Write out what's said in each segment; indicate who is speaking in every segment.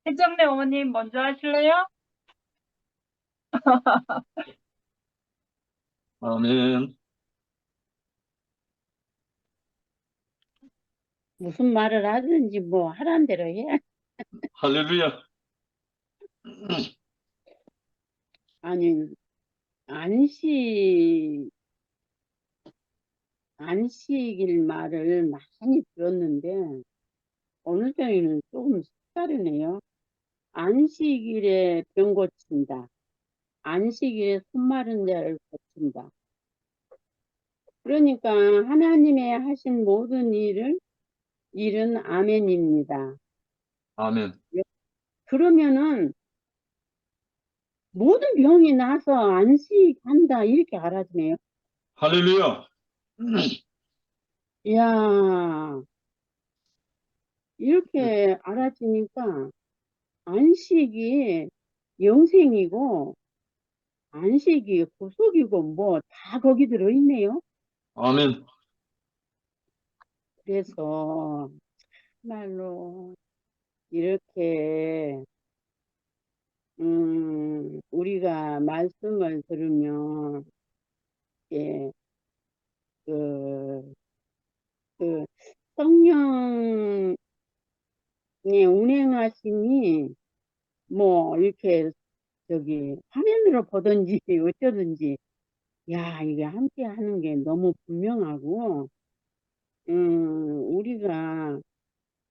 Speaker 1: 혜정네 어머님 먼저 하실래요?
Speaker 2: 아멘.
Speaker 3: 무슨 말을 하든지 뭐 하란 대로 해.
Speaker 2: 할렐루야.
Speaker 3: 아니, 안식, 안식일 말을 많이 들었는데, 오늘 저희는 조금 색다르네요. 안식일에 병 고친다. 안식일에 손 마른 자를 고친다. 그러니까 하나님의 하신 모든 일은 아멘입니다.
Speaker 2: 아멘.
Speaker 3: 그러면은 모든 병이 나서 안식한다. 이렇게 알아지네요.
Speaker 2: 할렐루야.
Speaker 3: 이야, 이렇게 알아지니까 안식이 영생이고 안식이 구속이고 뭐 다 거기 들어있네요.
Speaker 2: 아멘.
Speaker 3: 그래서 정말로 이렇게 우리가 말씀을 들으면 예, 그, 그 성령의 운행하심이 뭐 이렇게 저기 화면으로 보든지 어쩌든지 야 이게 함께 하는 게 너무 분명하고 우리가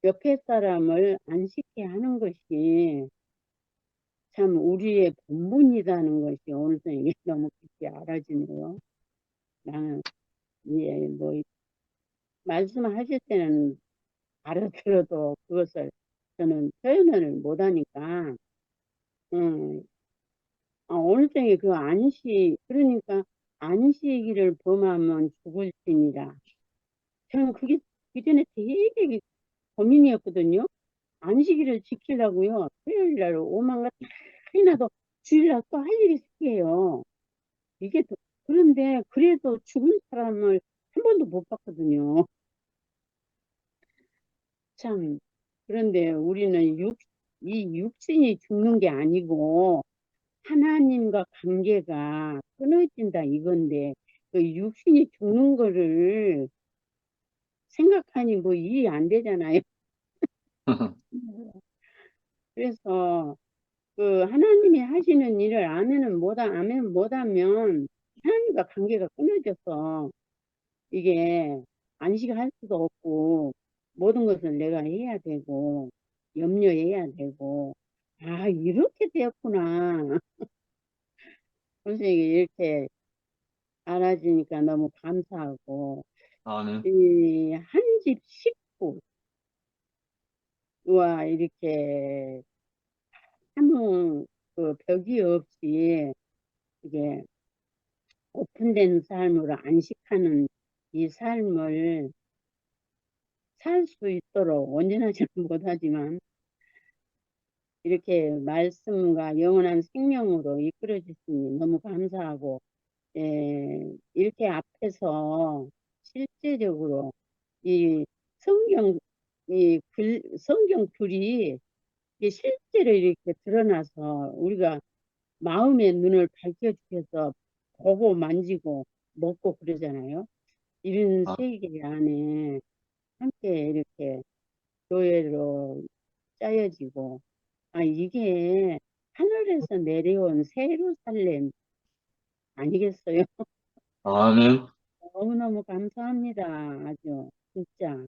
Speaker 3: 옆에 사람을 안식케 하는 것이 참 우리의 본분이라는 것이 오늘 저녁에 너무 깊이 알아지네요. 나는 예, 뭐 말씀하실 때는 알아들어도 그것을 저는 표현을 못하니까 음, 오늘 저녁에 그 안식 그러니까 안식일을 범하면 죽을지니라. 저는 그게 그전에 되게 고민이었거든요. 안식일을 지키려고요. 토요일 날 오만 가지 해놔도 주일날 또 할 일이 생겨요. 이게 그런데 그래도 죽은 사람을 한 번도 못 봤거든요. 참 그런데 우리는 이 육신이 죽는 게 아니고 하나님과 관계가 끊어진다 이건데 그 육신이 죽는 거를 생각하니 뭐 이해 안 되잖아요. 그래서 그 하나님이 하시는 일을 아멘 못하면 하나님과 관계가 끊어져서 이게 안식할 수도 없고 모든 것을 내가 해야 되고 염려해야 되고 아 이렇게 되었구나. 선생님이 이렇게 알아주니까 너무 감사하고
Speaker 2: 아멘.
Speaker 3: 이 한 집 식구와 이렇게 아무 그 벽이 없이 이게 오픈된 삶으로 안식하는 이 삶을 살 수 있도록 온전하지는 못하지만 이렇게 말씀과 영원한 생명으로 이끌어 주시니 너무 감사하고 이렇게 앞에서 실제적으로 이 성경 성경 글이 이게 실제로 이렇게 드러나서 우리가 마음의 눈을 밝혀주셔서 보고 만지고 먹고 그러잖아요. 이런
Speaker 2: 아,
Speaker 3: 세계 안에 함께 이렇게 교회로 짜여지고 아 이게 하늘에서 내려온 새 예루살렘 아니겠어요?
Speaker 2: 아멘.
Speaker 3: 너무너무 감사합니다. 아주 진짜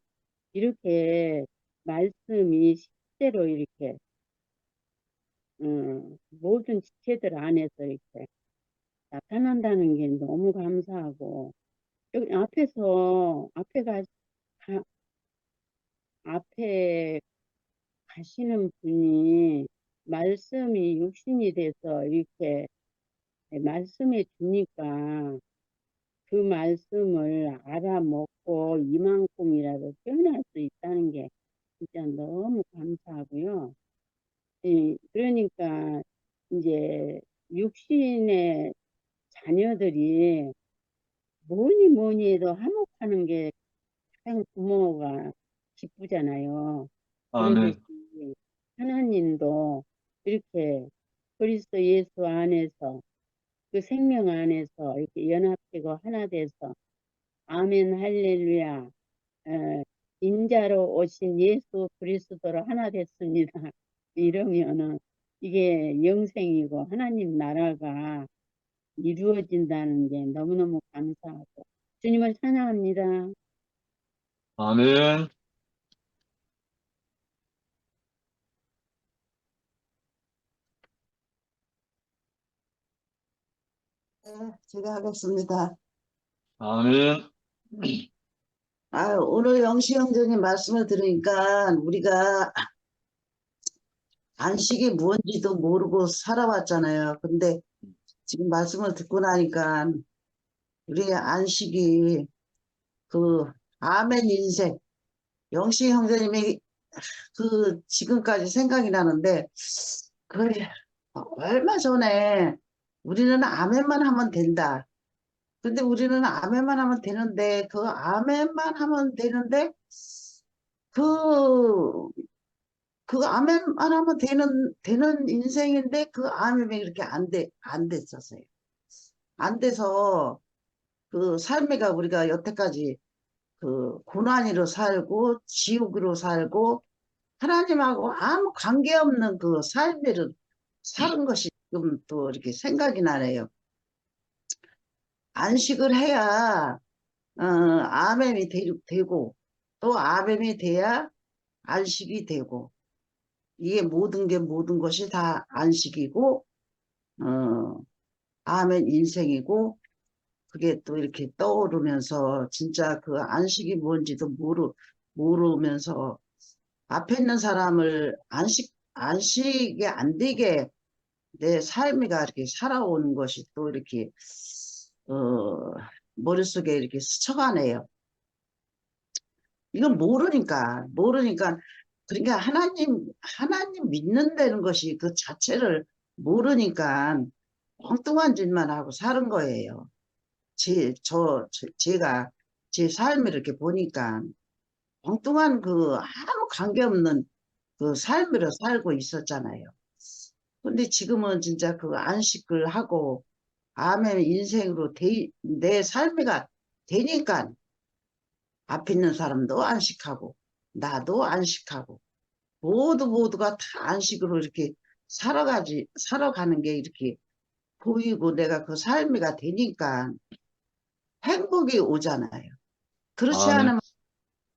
Speaker 3: 이렇게 말씀이 실제로 이렇게 모든 지체들 안에서 이렇게 나타난다는 게 너무 감사하고 여기 가, 앞에 가시는 분이 말씀이 육신이 돼서 이렇게 말씀해 주니까 그 말씀을 알아먹고 이만큼이라도 표현할 수 있다는 게 진짜 너무 감사하고요. 그러니까 이제 육신의 자녀들이 뭐니 뭐니 해도 화목하는 게 가장 부모가 기쁘잖아요. 그러듯이
Speaker 2: 아멘.
Speaker 3: 하나님도 이렇게 그리스도 예수 안에서 그 생명 안에서 이렇게 연합되고 하나 돼서 아멘 할렐루야 인자로 오신 예수 그리스도로 하나 됐습니다. 이러면은 이게 영생이고 하나님 나라가 이루어진다는 게 너무너무 감사하고 주님을 찬양합니다.
Speaker 2: 아멘.
Speaker 4: 네, 제가 하겠습니다.
Speaker 2: 아멘.
Speaker 4: 오늘 영시 형제님 말씀을 들으니까 우리가 안식이 무엇인지도 모르고 살아왔잖아요. 근데 지금 말씀을 듣고 나니까 우리의 안식이 그 아멘 인생, 영시 형제님이 그 지금까지 생각이 나는데 그 얼마 전에 우리는 아멘만 하면 된다. 근데 우리는 아멘만 하면 되는데 그 아멘만 하면 되는데 그 아멘만 하면 되는 인생인데 그 아멘이 이렇게 안 됐었어요. 안 돼서 그 삶이가 우리가 여태까지 그 고난으로 살고 지옥으로 살고 하나님하고 아무 관계없는 그 삶을 사는 것이 지금 또 이렇게 생각이 나네요. 안식을 해야 아멘이 되고 또 아멘이 돼야 안식이 되고 이게 모든 것이 다 안식이고 아멘 인생이고 그게 또 이렇게 떠오르면서 진짜 그 안식이 뭔지도 모르면서 앞에 있는 사람을 안식이 안 되게 내 삶이가 이렇게 살아오는 것이 또 이렇게 머릿속에 이렇게 스쳐가네요. 이건 모르니까 그러니까 하나님 믿는다는 것이 그 자체를 모르니까 엉뚱한 짓만 하고 사는 거예요. 제가 제 삶을 이렇게 보니까 엉뚱한 그 아무 관계없는 그 삶으로 살고 있었잖아요. 근데 지금은 진짜 그 안식을 하고 아멘 인생으로 내 삶이가 되니까 앞에 있는 사람도 안식하고 나도 안식하고 모두가 다 안식으로 이렇게 살아가는 게 이렇게 보이고 내가 그 삶이가 되니까 행복이 오잖아요. 그렇지
Speaker 2: 아멘.
Speaker 4: 않으면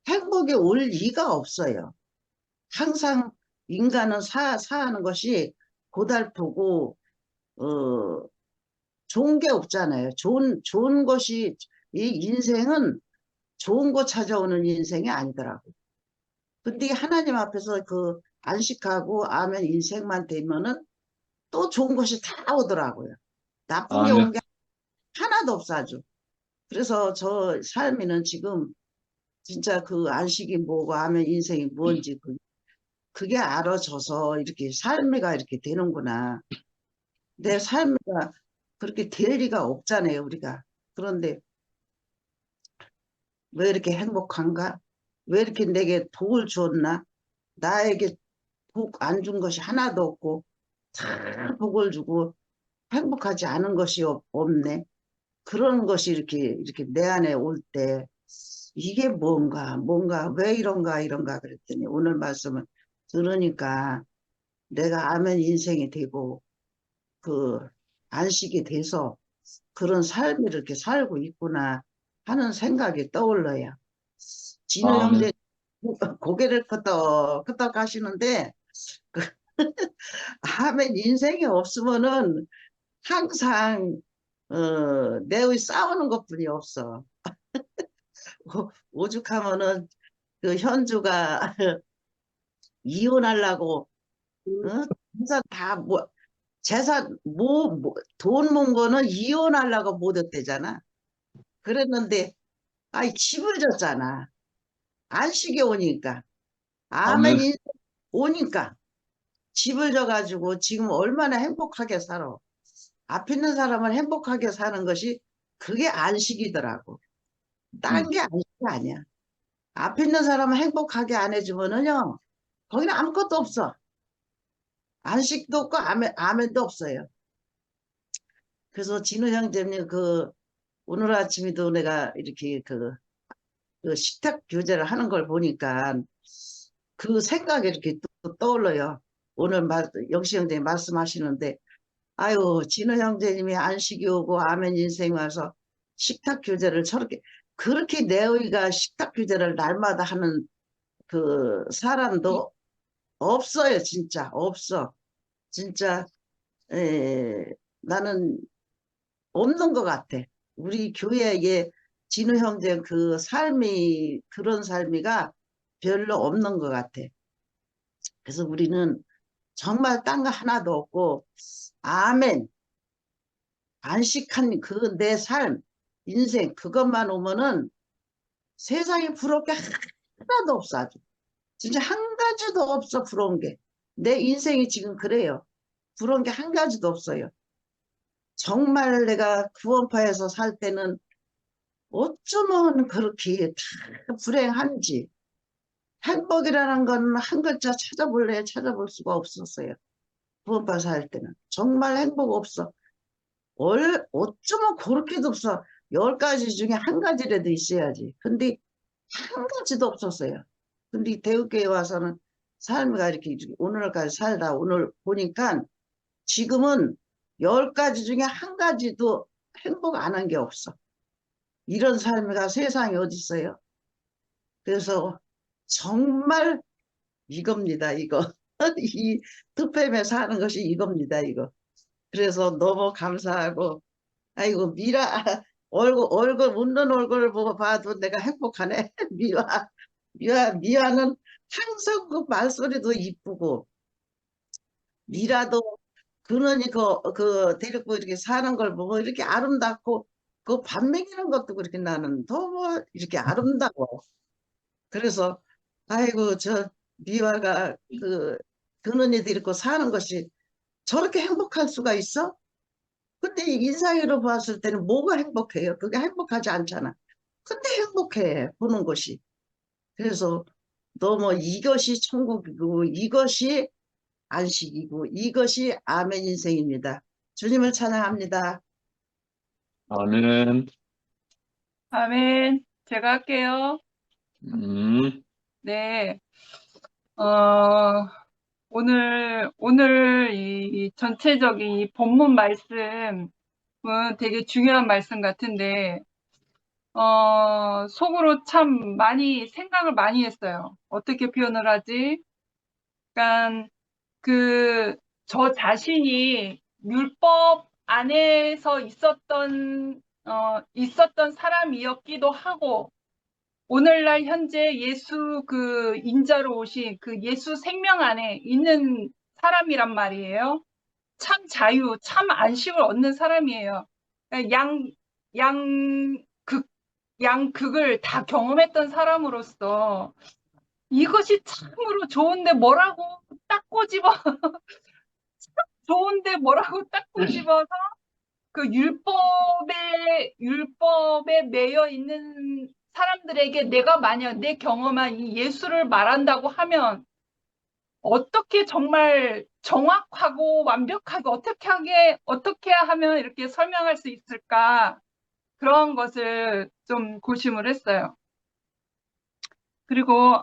Speaker 4: 행복이 올 리가 없어요. 항상 인간은 사는 것이 고달프고 좋은 게 없잖아요. 좋은 것이 이 인생은 좋은 거 찾아오는 인생이 아니더라고요. 근데 하나님 앞에서 그 안식하고 아멘 인생만 되면은 또 좋은 것이 다 오더라고요. 나쁜 게
Speaker 2: 아멘.
Speaker 4: 온 게 하나도 없어 아주. 그래서 저 삶에는 지금 진짜 그 안식이 뭐고 아멘 인생이 뭔지 그게 알아져서 이렇게 삶이가 이렇게 되는구나. 내 삶이가 그렇게 될 리가 없잖아요, 우리가. 그런데 왜 이렇게 행복한가? 왜 이렇게 내게 복을 주었나? 나에게 복 안 준 것이 하나도 없고 다 복을 주고 행복하지 않은 것이 없네. 그런 것이 이렇게 내 안에 올 때 이게 뭔가 왜 이런가 그랬더니 오늘 말씀을 들으니까 내가 아멘 인생이 되고 그 안식이 돼서 그런 삶을 이렇게 살고 있구나 하는 생각이 떠올라요. 진우
Speaker 2: 아멘.
Speaker 4: 형제 고개를 끄덕끄덕 하시는데 그 아멘 인생이 없으면은 항상 내의 싸우는 것뿐이 없어. 오죽하면은 그 현주가 이혼하려고 재산 돈 몬 거는 이혼하려고 못했대잖아. 그랬는데 아이 집을 줬잖아. 안식이 오니까 아멘
Speaker 2: 아멘.
Speaker 4: 인생 오니까 집을 줘가지고 지금 얼마나 행복하게 살아. 앞에 있는 사람을 행복하게 사는 것이 그게 안식이더라고. 딴 게 안식이 아니야. 앞에 있는 사람을 행복하게 안 해주면은요 거기는 아무것도 없어. 안식도 없고 아멘도 없어요. 그래서 진우 형제님 오늘 아침에도 내가 이렇게 그 식탁 교제를 하는 걸 보니까 그 생각이 이렇게 또 떠올라요. 오늘 영시 형제님 말씀하시는데 아유 진우 형제님이 안식이 오고 아멘 인생 와서 식탁 교제를 저렇게 그렇게 내의가 식탁 교제를 날마다 하는 그 사람도 없어요. 진짜 없어. 진짜 나는 없는 것 같아. 우리 교회에 진우 형제 그 삶이 그런 삶이가 별로 없는 것 같아. 그래서 우리는 정말 딴 거 하나도 없고 아멘 안식한 그 내 삶 인생 그것만 오면은 세상에 부러울 게 하나도 없어. 아주 진짜 한 가지도 없어. 부러운 게 내 인생이 지금 그래요. 부러운 게 한 가지도 없어요. 정말 내가 구원파에서 살 때는 어쩌면 그렇게 다 불행한지 행복이라는 건 한 글자 찾아볼래 찾아볼 수가 없었어요. 구원파 살 때는 정말 행복 없어. 어쩌면 그렇게도 없어. 10가지 중에 한 가지라도 있어야지. 근데 한 가지도 없었어요. 근데 대우교회 와서는 삶이가 이렇게 오늘까지 살다 오늘 보니까 지금은 10가지 중에 한 가지도 행복 안 한 게 없어. 이런 삶이가 세상에 어디 있어요? 그래서 정말 이겁니다, 이거. 이 투팸에 사는 것이 이겁니다, 이거. 그래서 너무 감사하고, 아이고, 미라, 얼굴, 웃는 얼굴을 보고 봐도 내가 행복하네. 미화는 항상 그 말소리도 이쁘고, 미라도 그러니 데리고 이렇게 사는 걸 보고 이렇게 아름답고, 그 밥 먹이는 것도 그렇게 나는 너무 이렇게 아름다워. 그래서 아이고 저 미화가 그런이 데리고 사는 것이 저렇게 행복할 수가 있어? 근데 인상으로 봤을 때는 뭐가 행복해요? 그게 행복하지 않잖아. 근데 행복해 보는 것이. 그래서 너무 이것이 천국이고 이것이 안식이고 이것이 아멘 인생입니다. 주님을 찬양합니다.
Speaker 2: 아멘.
Speaker 1: 아멘. 제가 할게요.
Speaker 2: 음,
Speaker 1: 네. 어, 오늘 이 전체적인 이 본문 말씀은 되게 중요한 말씀 같은데, 속으로 참 생각을 많이 했어요. 어떻게 표현을 하지? 그러니까 저 자신이 율법 안에서 있었던 사람이었기도 하고, 오늘날 현재 예수 인자로 오신 예수 생명 안에 있는 사람이란 말이에요. 참 자유, 참 안식을 얻는 사람이에요. 양극을 다 경험했던 사람으로서 이것이 참으로 좋은데 뭐라고 딱 꼬집어 좋은데 뭐라고 딱 꼬집어서 율법에 매여 있는 사람들에게 내가 만약 내 경험한 이 예수를 말한다고 하면 어떻게 정말 정확하고 완벽하게 어떻게 하면 이렇게 설명할 수 있을까? 그런 것을 좀 고심을 했어요. 그리고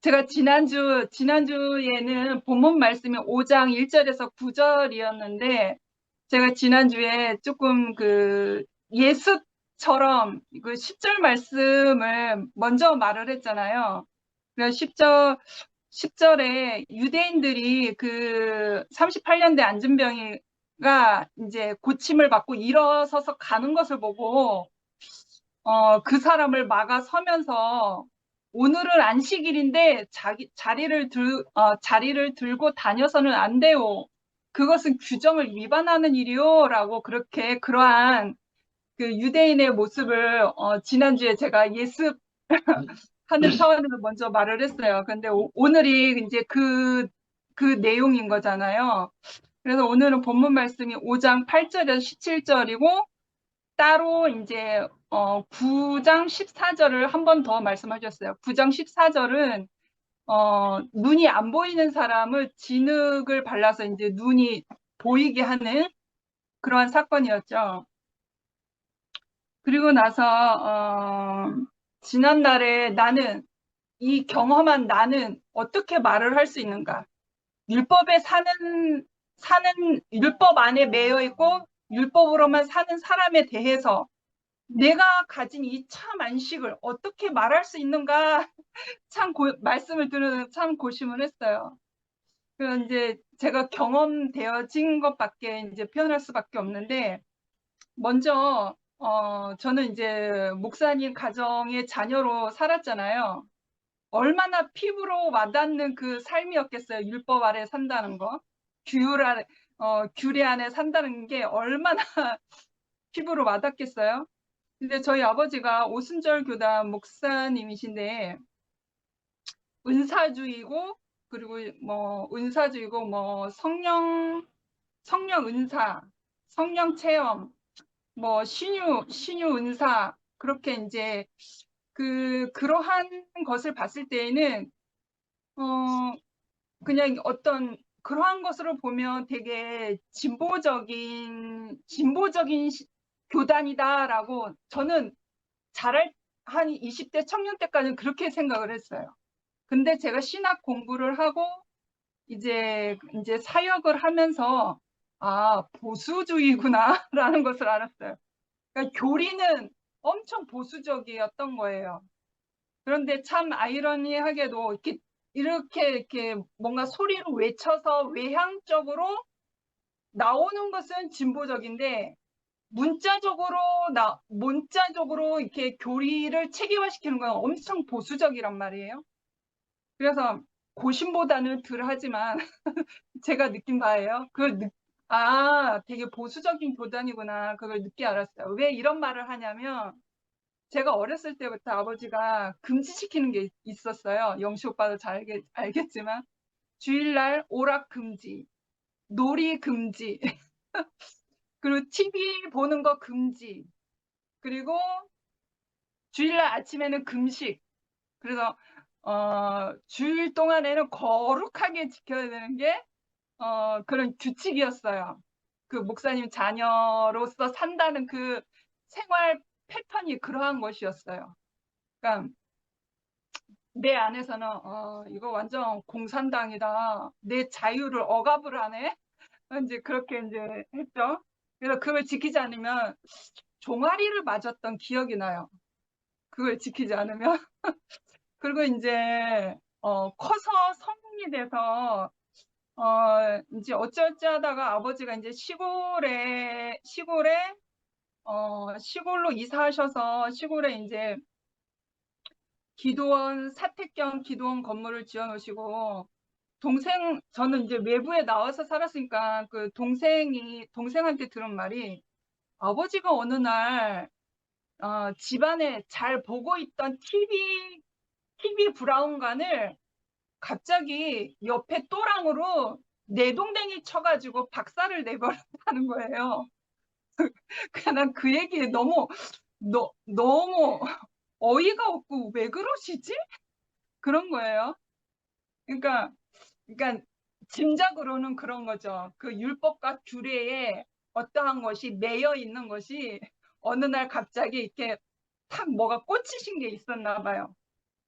Speaker 1: 제가 지난주에는 본문 말씀이 5장 1절에서 9절이었는데 제가 지난주에 조금 예수처럼 10절 말씀을 먼저 말을 했잖아요. 그래서 10절에 유대인들이 38년대 안진병이가 이제 고침을 받고 일어서서 가는 것을 보고 그 사람을 막아서면서 오늘은 안식일인데 자리를 들고 다녀서는 안 돼요. 그것은 규정을 위반하는 일이요. 라고 그러한 유대인의 모습을 지난주에 제가 예습하는 차원에서 먼저 말을 했어요. 근데 오늘이 이제 그 내용인 거잖아요. 그래서 오늘은 본문 말씀이 5장 8절에서 17절이고 따로 이제 9장 14절을 한 번 더 말씀하셨어요. 9장 14절은 눈이 안 보이는 사람을 진흙을 발라서 이제 눈이 보이게 하는 그러한 사건이었죠. 그리고 나서 지난달에 이 경험한 나는 어떻게 말을 할 수 있는가? 율법에 사는 율법 안에 매여 있고 율법으로만 사는 사람에 대해서 내가 가진 이 참 안식을 어떻게 말할 수 있는가? 참 말씀을 들으면 참 고심을 했어요. 그 이제 제가 경험되어진 것밖에 이제 표현할 수밖에 없는데, 먼저 저는 이제 목사님 가정의 자녀로 살았잖아요. 얼마나 피부로 와닿는 그 삶이었겠어요. 율법 아래 산다는 거, 규례 안에 산다는 게 얼마나 피부로 와닿겠어요. 근데 저희 아버지가 오순절 교단 목사님이신데 은사주의고, 그리고 은사주의고 성령 은사, 성령 체험, 신유 은사, 그렇게 이제 그러한 것을 봤을 때에는 그냥 어떤 그러한 것으로 보면 되게 진보적인 교단이다라고 저는 자랄 한 20대 청년 때까지는 그렇게 생각을 했어요. 근데 제가 신학 공부를 하고 이제 사역을 하면서 보수주의구나라는 것을 알았어요. 그러니까 교리는 엄청 보수적이었던 거예요. 그런데 참 아이러니하게도 이렇게 뭔가 소리로 외쳐서 외향적으로 나오는 것은 진보적인데 문자적으로 이렇게 교리를 체계화시키는 건 엄청 보수적이란 말이에요. 그래서 고심보다는 덜 하지만 제가 느낀 바예요. 되게 보수적인 교단이구나. 그걸 늦게 알았어요. 왜 이런 말을 하냐면 제가 어렸을 때부터 아버지가 금지시키는 게 있었어요. 영시 오빠도 잘 알겠지만 주일날 오락 금지, 놀이 금지, 그리고 TV 보는 거 금지, 그리고 주일날 아침에는 금식. 그래서 주일 동안에는 거룩하게 지켜야 되는 게 그런 규칙이었어요. 그 목사님 자녀로서 산다는 그 생활 패턴이 그러한 것이었어요. 그러니까 내 안에서는 이거 완전 공산당이다. 내 자유를 억압을 하네. 이제 그렇게 이제 했죠. 그래서 그걸 지키지 않으면 종아리를 맞았던 기억이 나요. 그걸 지키지 않으면. 그리고 이제 커서 성인이 돼서 이제 어찌어찌 하다가 아버지가 이제 시골로 이사하셔서 시골에 이제 사택경 기도원 건물을 지어 놓으시고, 저는 이제 외부에 나와서 살았으니까 그 동생한테 들은 말이, 아버지가 어느 날 집안에 잘 보고 있던 TV 브라운관을 갑자기 옆에 또랑으로 내동댕이 쳐가지고 박살을 내버렸다는 거예요. 난 그 얘기에 너무 어이가 없고 왜 그러시지? 그런 거예요. 그러니까 짐작으로는 그런 거죠. 그 율법과 규례에 어떠한 것이 매여 있는 것이 어느 날 갑자기 이렇게 탁 뭐가 꽂히신 게 있었나 봐요.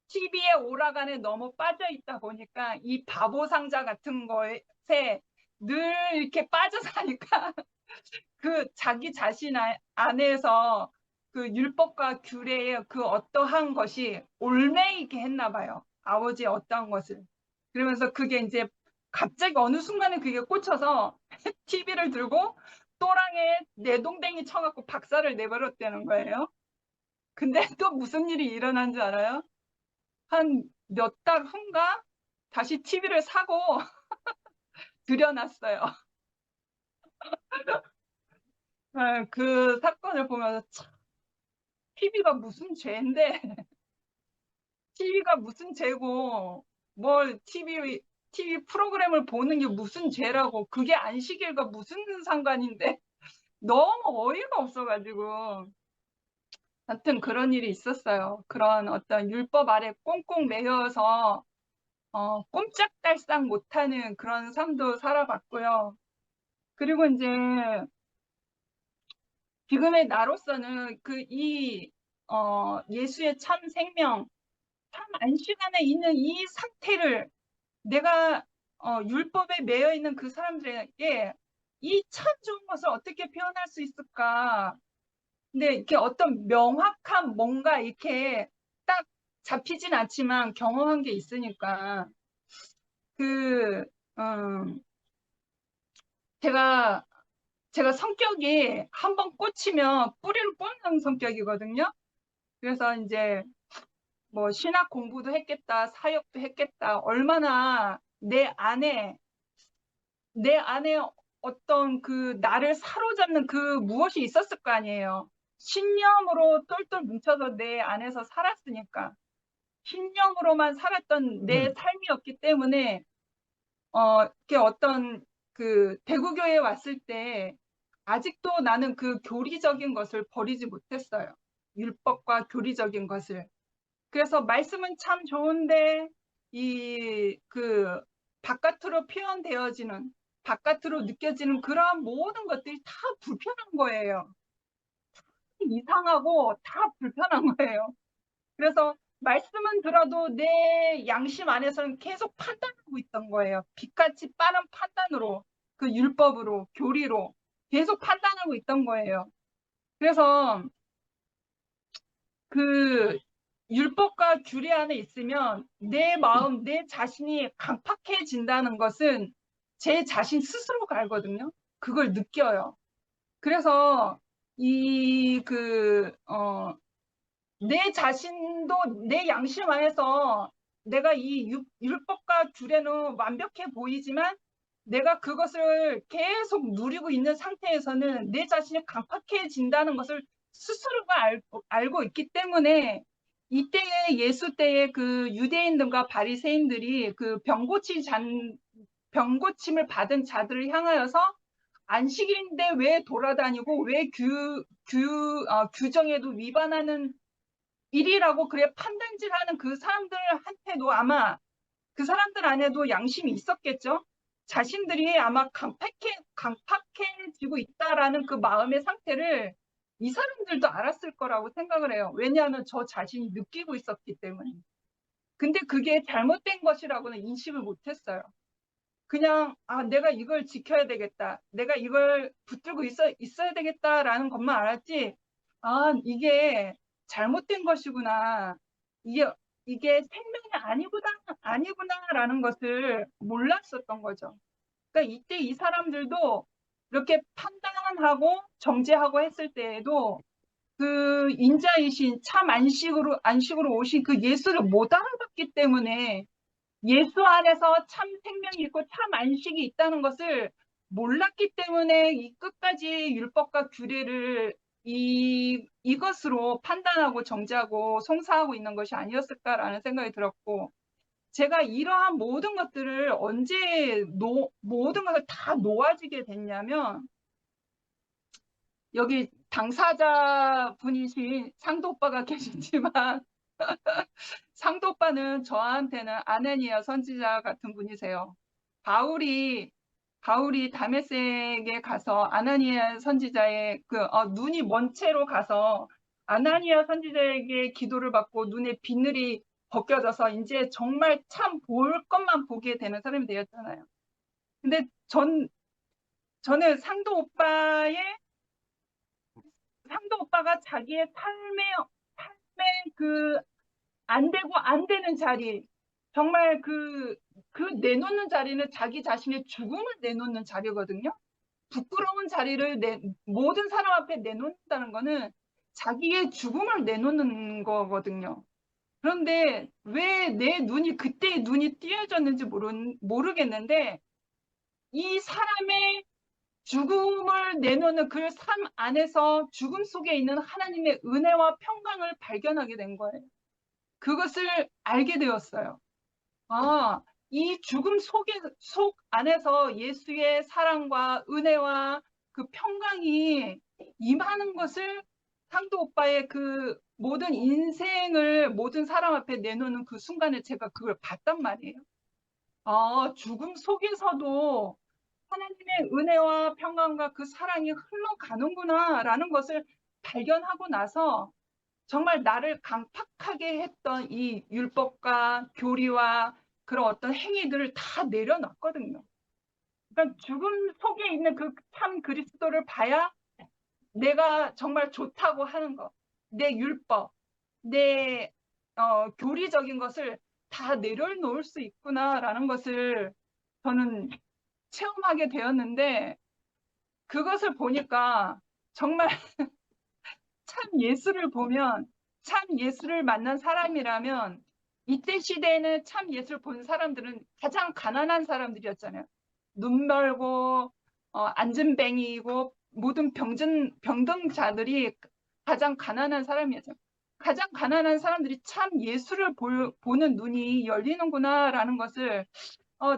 Speaker 1: TV에 오락안에 너무 빠져 있다 보니까 이 바보 상자 같은 것에 늘 이렇게 빠져 사니까 그 자기 자신 안에서 그 율법과 규례의 그 어떠한 것이 올매이게 했나 봐요. 아버지의 어떠한 것을. 그러면서 그게 이제 갑자기 어느 순간에 그게 꽂혀서 TV를 들고 또랑에 내동댕이 쳐갖고 박살을 내버렸다는 거예요. 근데 또 무슨 일이 일어난 줄 알아요? 한 몇 달 후인가 다시 TV를 사고 들여놨어요. 그 사건을 보면서 참, TV가 무슨 죄인데 TV가 무슨 죄고 뭘 TV 프로그램을 보는 게 무슨 죄라고, 그게 안식일과 무슨 상관인데 너무 어이가 없어가지고 하여튼 그런 일이 있었어요. 그런 어떤 율법 아래 꽁꽁 매여서 꼼짝달싹 못하는 그런 삶도 살아봤고요. 그리고 이제 지금의 나로서는 예수의 참 생명, 참 안식 안에 있는 이 상태를 내가 율법에 매여 있는 그 사람들에게 이 참 좋은 것을 어떻게 표현할 수 있을까? 근데 이렇게 어떤 명확한 뭔가 이렇게 딱 잡히진 않지만 경험한 게 있으니까 그 제가 성격이 한번 꽂히면 뿌리를 뽑는 성격이거든요. 그래서 이제 뭐 신학 공부도 했겠다, 사역도 했겠다, 얼마나 내 안에 어떤 그 나를 사로잡는 그 무엇이 있었을 거 아니에요. 신념으로 똘똘 뭉쳐서 내 안에서 살았으니까. 신념으로만 살았던 내 삶이었기 때문에 이렇게 어떤 그 대구교회에 왔을 때 아직도 나는 그 교리적인 것을 버리지 못했어요. 율법과 교리적인 것을. 그래서 말씀은 참 좋은데 그 바깥으로 표현되어지는, 바깥으로 느껴지는 그러한 모든 것들이 다 불편한 거예요. 이상하고 다 불편한 거예요. 그래서 말씀은 들어도 내 양심 안에서는 계속 판단하고 있던 거예요. 빛같이 빠른 판단으로, 그 율법으로, 교리로 계속 판단하고 있던 거예요. 그래서 그 율법과 규례 안에 있으면 내 마음, 내 자신이 강팍해진다는 것은 제 자신 스스로가 알거든요. 그걸 느껴요. 그래서 내 자신도 내 양심 안에서 내가 이 율법과 규례는 완벽해 보이지만 내가 그것을 계속 누리고 있는 상태에서는 내 자신이 강팍해진다는 것을 스스로가 알고 있기 때문에 이때의 예수 때의 그 유대인들과 바리새인들이 그 병고침을 받은 자들을 향하여서 안식일인데 왜 돌아다니고 왜 규정에도 위반하는 일이라고 그래 판단질하는 그 사람들한테도 아마 그 사람들 안에도 양심이 있었겠죠. 자신들이 아마 강팍해지고 있다라는 그 마음의 상태를 이 사람들도 알았을 거라고 생각을 해요. 왜냐하면 저 자신이 느끼고 있었기 때문에. 근데 그게 잘못된 것이라고는 인식을 못했어요. 그냥 내가 이걸 지켜야 되겠다. 내가 이걸 붙들고 있어야 되겠다라는 것만 알았지. 이게 잘못된 것이구나. 이게 생명이 아니구나라는 것을 몰랐었던 거죠. 그러니까 이때 이 사람들도 이렇게 판단하고 정죄하고 했을 때에도 그 인자이신 참 안식으로 오신 그 예수를 못 알아봤기 때문에 예수 안에서 참 생명이 있고 참 안식이 있다는 것을 몰랐기 때문에 이 끝까지 율법과 규례를 이것으로 판단하고 정죄하고 송사하고 있는 것이 아니었을까라는 생각이 들었고, 제가 이러한 모든 것들을 언제 모든 것을 다 놓아지게 됐냐면, 여기 당사자 분이신 상도 오빠가 계시지만 상도 오빠는 저한테는 아나니아 선지자 같은 분이세요. 바울이 다메섹에 가서 아나니아 선지자의 눈이 먼 채로 가서 아나니아 선지자에게 기도를 받고 눈에 비늘이 벗겨져서 이제 정말 참 볼 것만 보게 되는 사람이 되었잖아요. 근데 저는 상도 오빠가 자기의 삶의 그 안 되고 안 되는 자리, 정말 그 내놓는 자리는 자기 자신의 죽음을 내놓는 자리거든요. 부끄러운 자리를 모든 사람 앞에 내놓는다는 거는 자기의 죽음을 내놓는 거거든요. 그런데 왜 내 눈이 그때 눈이 띄어졌는지 모르겠는데 이 사람의 죽음을 내놓는 그 삶 안에서 죽음 속에 있는 하나님의 은혜와 평강을 발견하게 된 거예요. 그것을 알게 되었어요. 이 죽음 속 안에서 예수의 사랑과 은혜와 그 평강이 임하는 것을 상도 오빠의 그 모든 인생을 모든 사람 앞에 내놓는 그 순간에 제가 그걸 봤단 말이에요. 죽음 속에서도 하나님의 은혜와 평강과 그 사랑이 흘러가는구나라는 것을 발견하고 나서 정말 나를 강팍하게 했던 이 율법과 교리와 그런 어떤 행위들을 다 내려놨거든요. 그러니까 죽음 속에 있는 그 참 그리스도를 봐야 내가 정말 좋다고 하는 것, 내 율법, 내 교리적인 것을 다 내려놓을 수 있구나라는 것을 저는 체험하게 되었는데, 그것을 보니까 정말 참 예수를 보면, 참 예수를 만난 사람이라면, 이때 시대에는 참 예수를 본 사람들은 가장 가난한 사람들이었잖아요. 눈 멀고 안진뱅이이고 모든 병든자들이 가장 가난한 사람이었죠. 가장 가난한 사람들이 참 예수를 보는 눈이 열리는구나라는 것을 어,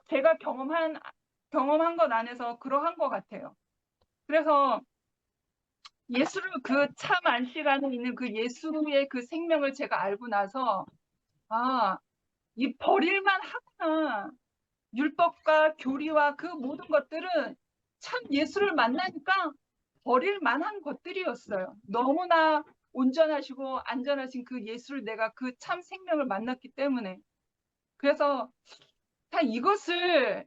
Speaker 1: 제가 경험한 것 안에서 그러한 것 같아요. 그래서 예수를 그 참 안식 안에 있는 그 예수의 그 생명을 제가 알고 나서 이 버릴만 하구나. 율법과 교리와 그 모든 것들은 참 예수를 만나니까 버릴 만한 것들이었어요. 너무나 온전하시고 안전하신 그 예수를 내가 그 참 생명을 만났기 때문에. 그래서 다 이것을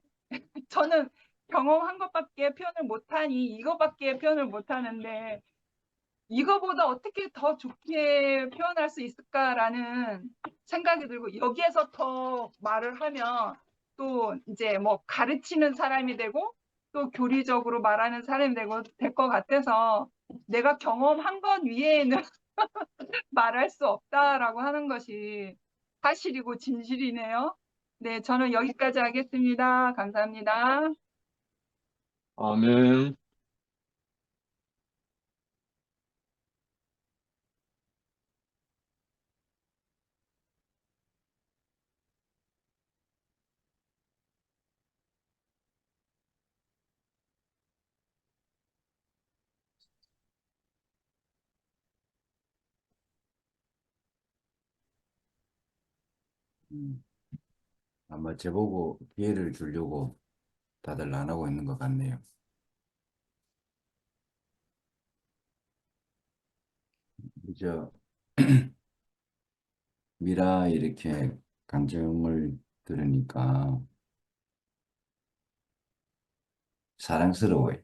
Speaker 1: 저는 경험한 것밖에 표현을 못하니 이거밖에 표현을 못하는데, 이거보다 어떻게 더 좋게 표현할 수 있을까라는 생각이 들고, 여기에서 더 말을 하면 또 이제 뭐 가르치는 사람이 되고 또 교리적으로 말하는 사람이 되고 될 것 같아서 내가 경험한 것 위에는 말할 수 없다라고 하는 것이 사실이고 진실이네요. 네, 저는 여기까지 하겠습니다. 감사합니다.
Speaker 2: 아멘.
Speaker 5: 음, 아마 저보고 기회를 주려고 다들 안 하고 있는 것 같네요. 저 미라 이렇게 감정을 들으니까 사랑스러워요.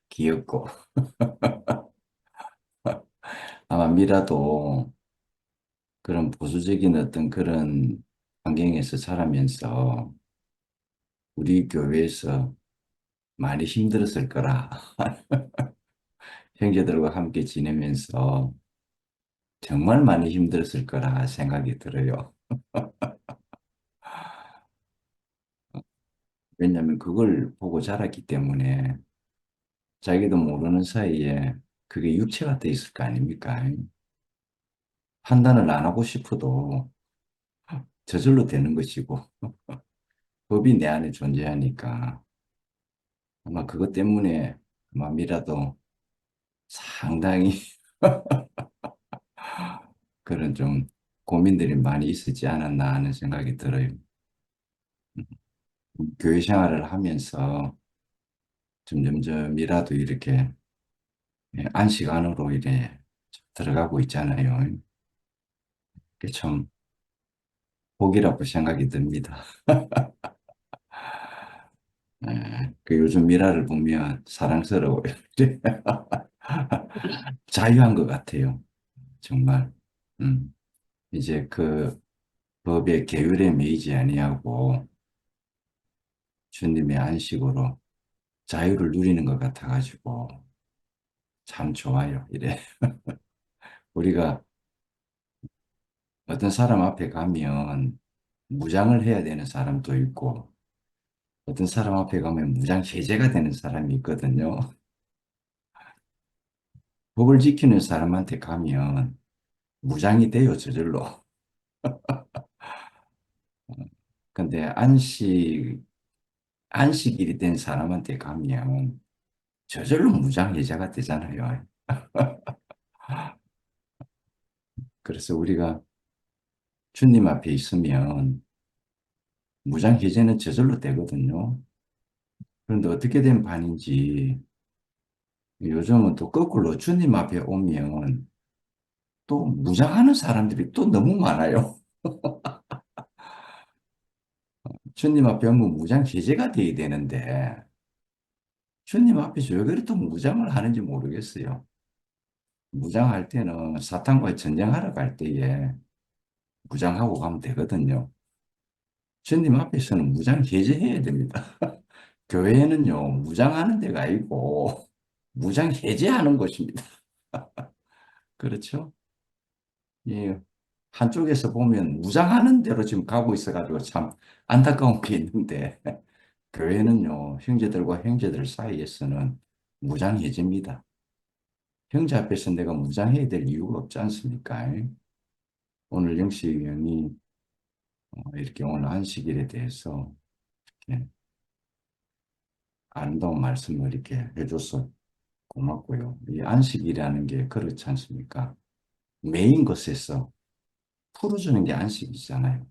Speaker 5: 귀엽고. 아마 미라도 그런 보수적인 어떤 그런 환경에서 자라면서 우리 교회에서 많이 힘들었을 거라. 형제들과 함께 지내면서 정말 많이 힘들었을 거라 생각이 들어요. 왜냐하면 그걸 보고 자랐기 때문에 자기도 모르는 사이에 그게 육체가 돼 있을 거 아닙니까? 판단을 안 하고 싶어도 저절로 되는 것이고 법이 내 안에 존재하니까 아마 그것 때문에 마음이라도 상당히 그런 좀 고민들이 많이 있었지 않았나 하는 생각이 들어요. 교회 생활을 하면서 점점점이라도 이렇게 안식 안으로 이래 들어가고 있잖아요. 그게 참 복이라고 생각이 듭니다. 그 요즘 미라를 보면 사랑스러워요. 자유한 것 같아요. 정말. 음. 이제 그 법의 계율에 매이지 아니하고 주님의 안식으로 자유를 누리는 것 같아가지고 참 좋아요. 이래. 우리가 어떤 사람 앞에 가면 무장을 해야 되는 사람도 있고 어떤 사람 앞에 가면 무장 해제가 되는 사람이 있거든요. 법을 지키는 사람한테 가면 무장이 돼요, 저절로. 근데 안식일이 된 사람한테 가면 저절로 무장 해제가 되잖아요. 그래서 우리가 주님 앞에 있으면 무장해제는 저절로 되거든요. 그런데 어떻게 된 반인지 요즘은 또 거꾸로 주님 앞에 오면 또 무장하는 사람들이 또 너무 많아요. 주님 앞에 오면 무장해제가 돼야 되는데 주님 앞에서 왜 그리 또 무장을 하는지 모르겠어요. 무장할 때는 사탄과 전쟁하러 갈 때에 무장하고 가면 되거든요. 주님 앞에서는 무장 해제해야 됩니다. 교회는요, 무장하는 데가 아니고 무장 해제하는 곳입니다. 그렇죠? 예, 한쪽에서 보면 무장하는 대로 지금 가고 있어가지고 참 안타까운 게 있는데 교회는요, 형제들과 형제들 사이에서는 무장 해제입니다. 형제 앞에서 내가 무장해야 될 이유가 없지 않습니까? 오늘 영식 형이 이렇게 오늘 안식일에 대해서 이렇게 아름다운 말씀을 이렇게 해줘서 고맙고요. 이 안식이라는 게 그렇지 않습니까? 메인 것에서 풀어주는 게 안식이잖아요.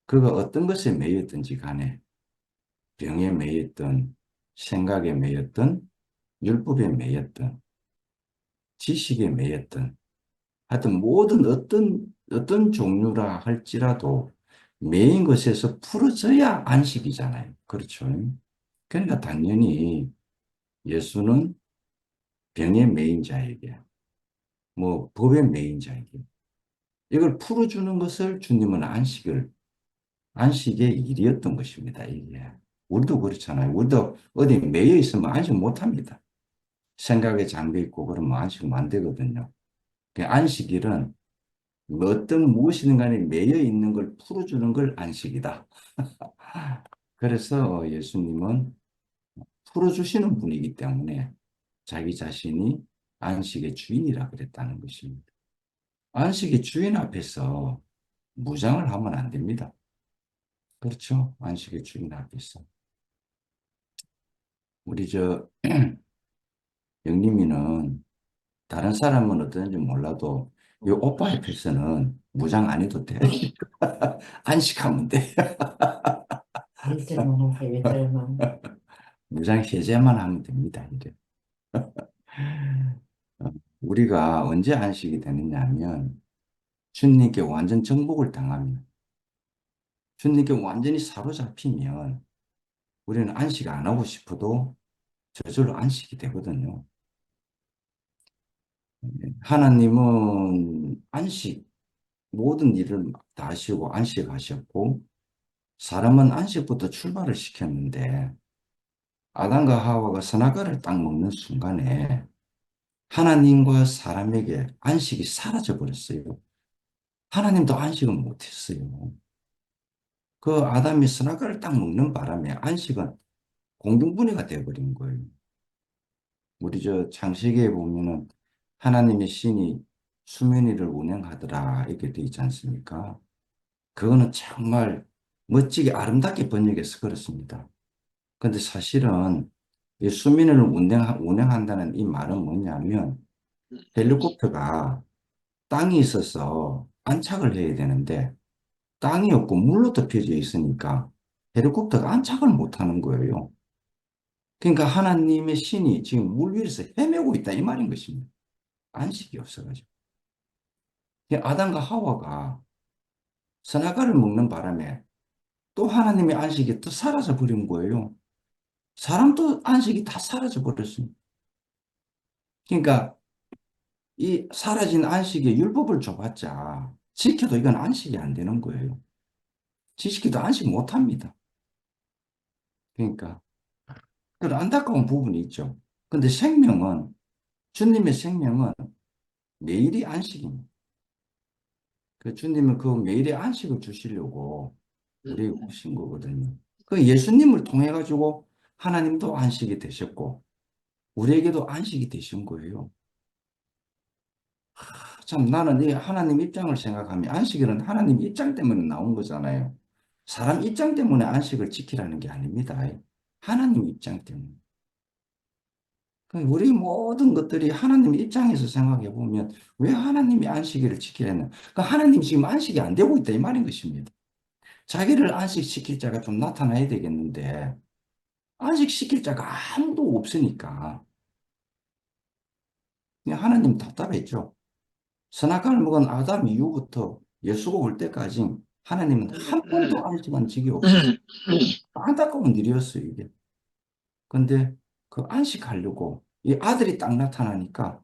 Speaker 5: 그가 어떤 것에 매였든지 간에 병에 매였든 생각에 매였든 율법에 매였든 지식에 매였든 하여튼 모든 어떤 종류라 할지라도 매인 것에서 풀어져야 안식이잖아요. 그렇죠? 그러니까 당연히 예수는 병의 매인 자에게 뭐 법의 매인 자에게 이걸 풀어주는 것을 주님은 안식의 일이었던 것입니다. 이게 우리도 그렇잖아요. 우리도 어디 매여 있으면 안식 못합니다. 생각에 잠겨 있고 그러면 안식 안 되거든요. 그 안식일은 뭐 어떤 무엇이든 간에 매여 있는 걸 풀어주는 걸 안식이다. 그래서 예수님은 풀어주시는 분이기 때문에 자기 자신이 안식의 주인이라 그랬다는 것입니다. 안식의 주인 앞에서 무장을 하면 안 됩니다. 그렇죠? 안식의 주인 앞에서. 우리 영림이는 다른 사람은 어떤지 몰라도 이 오빠 앞에서는 무장 안 해도 돼. 안식하면 돼.
Speaker 6: 일절만 하세요, 일절만.
Speaker 5: 무장 해제만 하면 됩니다. 이제. 우리가 언제 안식이 되느냐 하면 주님께 완전 정복을 당하면 주님께 완전히 사로잡히면 우리는 안식 안 하고 싶어도 저절로 안식이 되거든요. 하나님은 모든 일을 다 하시고 안식하셨고 사람은 안식부터 출발을 시켰는데 아담과 하와가 선악과를 딱 먹는 순간에 하나님과 사람에게 안식이 사라져 버렸어요. 하나님도 안식은 못했어요. 그 아담이 선악과를 딱 먹는 바람에 안식은 공동분해가 되어버린 거예요. 우리 창세기에 보면은 하나님의 신이 수면 위를 운행하더라 이렇게 되어 있지 않습니까? 그거는 정말 멋지게 아름답게 번역해서 그렇습니다. 근데 사실은 이 수면 위를 운행한다는 이 말은 뭐냐면 헬리콥터가 땅이 있어서 안착을 해야 되는데 땅이 없고 물로 덮여져 있으니까 헬리콥터가 안착을 못하는 거예요. 그러니까 하나님의 신이 지금 물 위에서 헤매고 있다 이 말인 것입니다. 안식이 없어가지고. 아담과 하와가 선악과를 먹는 바람에 또 하나님의 안식이 또 사라져 버린 거예요. 사람도 안식이 다 사라져 버렸습니다. 그러니까 이 사라진 안식에 율법을 줘봤자 지켜도 이건 안식이 안 되는 거예요. 지식도 안식 못합니다. 그러니까 그런 안타까운 부분이 있죠. 근데 주님의 생명은 매일이 안식입니다. 그 주님은 그 매일의 안식을 주시려고 우리에게 오신 거거든요. 그 예수님을 통해 가지고 하나님도 안식이 되셨고 우리에게도 안식이 되신 거예요. 참 나는 이 하나님 입장을 생각하면 안식일은 하나님 입장 때문에 나온 거잖아요. 사람 입장 때문에 안식을 지키라는 게 아닙니다. 하나님 입장 때문에. 우리 모든 것들이 하나님 입장에서 생각해 보면 왜 하나님이 안식일을 지키려 했나? 하나님이 지금 안식이 안 되고 있다 이 말인 것입니다. 자기를 안식시킬 자가 좀 나타나야 되겠는데 안식시킬 자가 아무도 없으니까 그냥 하나님 답답했죠. 선악과를 먹은 아담 이후부터 예수가 올 때까지 하나님은 한 번도 안식한 적이 없어요. 안타까운 일이었어요, 이게. 근데 그 안식하려고 이 아들이 딱 나타나니까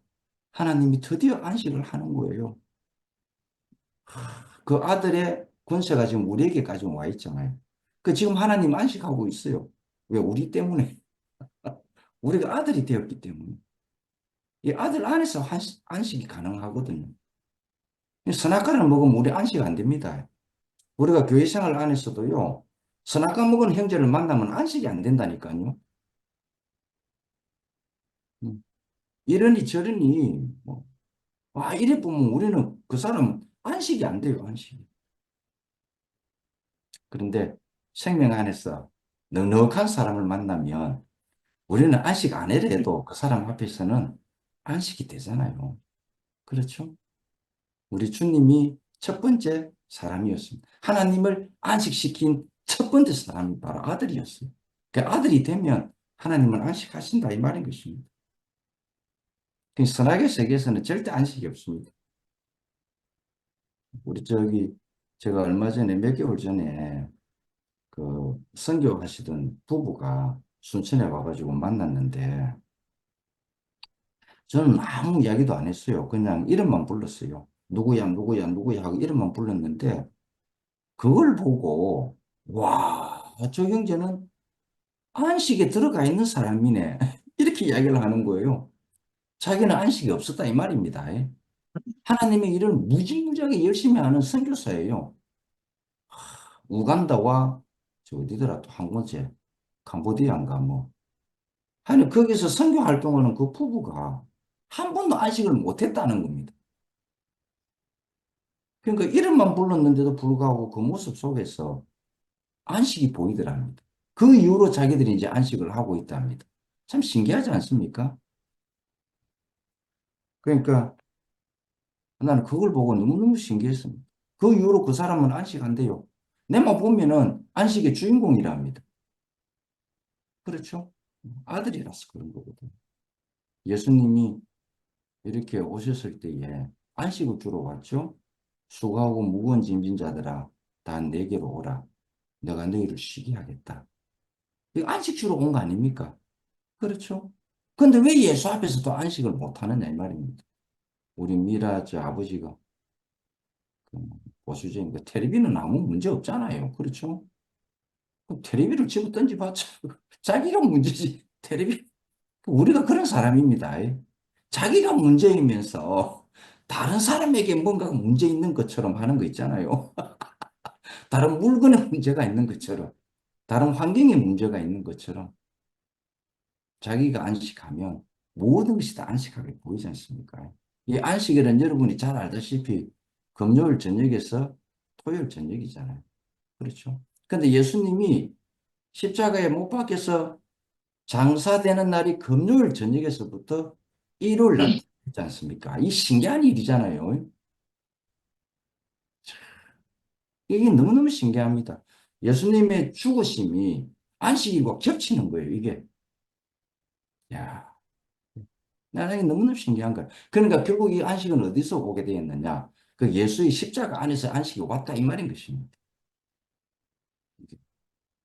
Speaker 5: 하나님이 드디어 안식을 하는 거예요. 그 아들의 권세가 지금 우리에게까지 와 있잖아요. 그 지금 하나님 안식하고 있어요. 왜? 우리 때문에. 우리가 아들이 되었기 때문에. 이 아들 안에서 안식이 가능하거든요. 선악과를 먹으면 우리 안식 안 됩니다. 우리가 교회 생활 안에서도요, 선악과 먹은 형제를 만나면 안식이 안 된다니까요. 이러니 저러니, 뭐, 이래 보면 우리는 그 사람 안식이 안 돼요, 안식이. 그런데 생명 안에서 넉넉한 사람을 만나면 우리는 안식 안 해도 그 사람 앞에서는 안식이 되잖아요. 그렇죠? 우리 주님이 첫 번째 사람이었습니다. 하나님을 안식시킨 첫 번째 사람이 바로 아들이었어요. 그 아들이 되면 하나님을 안식하신다 이 말인 것입니다. 그 선악의 세계에서는 절대 안식이 없습니다. 우리 제가 얼마 전에 몇 개월 전에 그 선교하시던 부부가 순천에 와가지고 만났는데 저는 아무 이야기도 안 했어요. 그냥 이름만 불렀어요. 누구야, 누구야, 누구야 하고 이름만 불렀는데 그걸 보고 와, 저 형제는 안식에 들어가 있는 사람이네. 이렇게 이야기를 하는 거예요. 자기는 안식이 없었다 이 말입니다. 하나님의 일을 무지무지하게 열심히 하는 선교사예요. 우간다와 저 어디더라 또 한 번째 캄보디아인가 뭐 하여튼 거기서 선교 활동하는 그 부부가 한 번도 안식을 못했다는 겁니다. 그러니까 이름만 불렀는데도 불구하고 그 모습 속에서 안식이 보이더랍니다. 그 이후로 자기들이 이제 안식을 하고 있답니다. 참 신기하지 않습니까? 그러니까 나는 그걸 보고 너무너무 신기했습니다. 그 이후로 그 사람은 안식한대요. 내만 보면은 안식의 주인공이랍니다. 그렇죠? 아들이라서 그런 거거든요. 예수님이 이렇게 오셨을 때에 안식을 주러 왔죠. 수고하고 무거운 짐진 자들아 다 내게로 오라. 내가 너희를 쉬게 하겠다. 이거 안식 주러 온 거 아닙니까? 그렇죠? 근데 왜 예수 앞에서도 안식을 못 하느냐 이 말입니다. 우리 미라 저 아버지가 그 보수적인 그 텔레비는 아무 문제 없잖아요. 그렇죠? 그럼 텔레비를 집어 던져봤자 자기가 문제지. 텔레비 우리가 그런 사람입니다. 자기가 문제이면서 다른 사람에게 뭔가 문제 있는 것처럼 하는 거 있잖아요. 다른 물건에 문제가 있는 것처럼, 다른 환경에 문제가 있는 것처럼 자기가 안식하면 모든 것이 다 안식하게 보이지 않습니까? 이 안식일은 여러분이 잘 알다시피 금요일 저녁에서 토요일 저녁이잖아요. 그렇죠? 근데 예수님이 십자가에 못 박혀서 장사되는 날이 금요일 저녁에서부터 일요일 날 있지 않습니까? 이 신기한 일이잖아요. 이게 너무너무 신기합니다. 예수님의 죽으심이 안식일과 겹치는 거예요, 이게. 야, 나는 너무너무 신기한 거야. 그러니까 결국 이 안식은 어디서 오게 되었느냐? 그 예수의 십자가 안에서 안식이 왔다 이 말인 것입니다.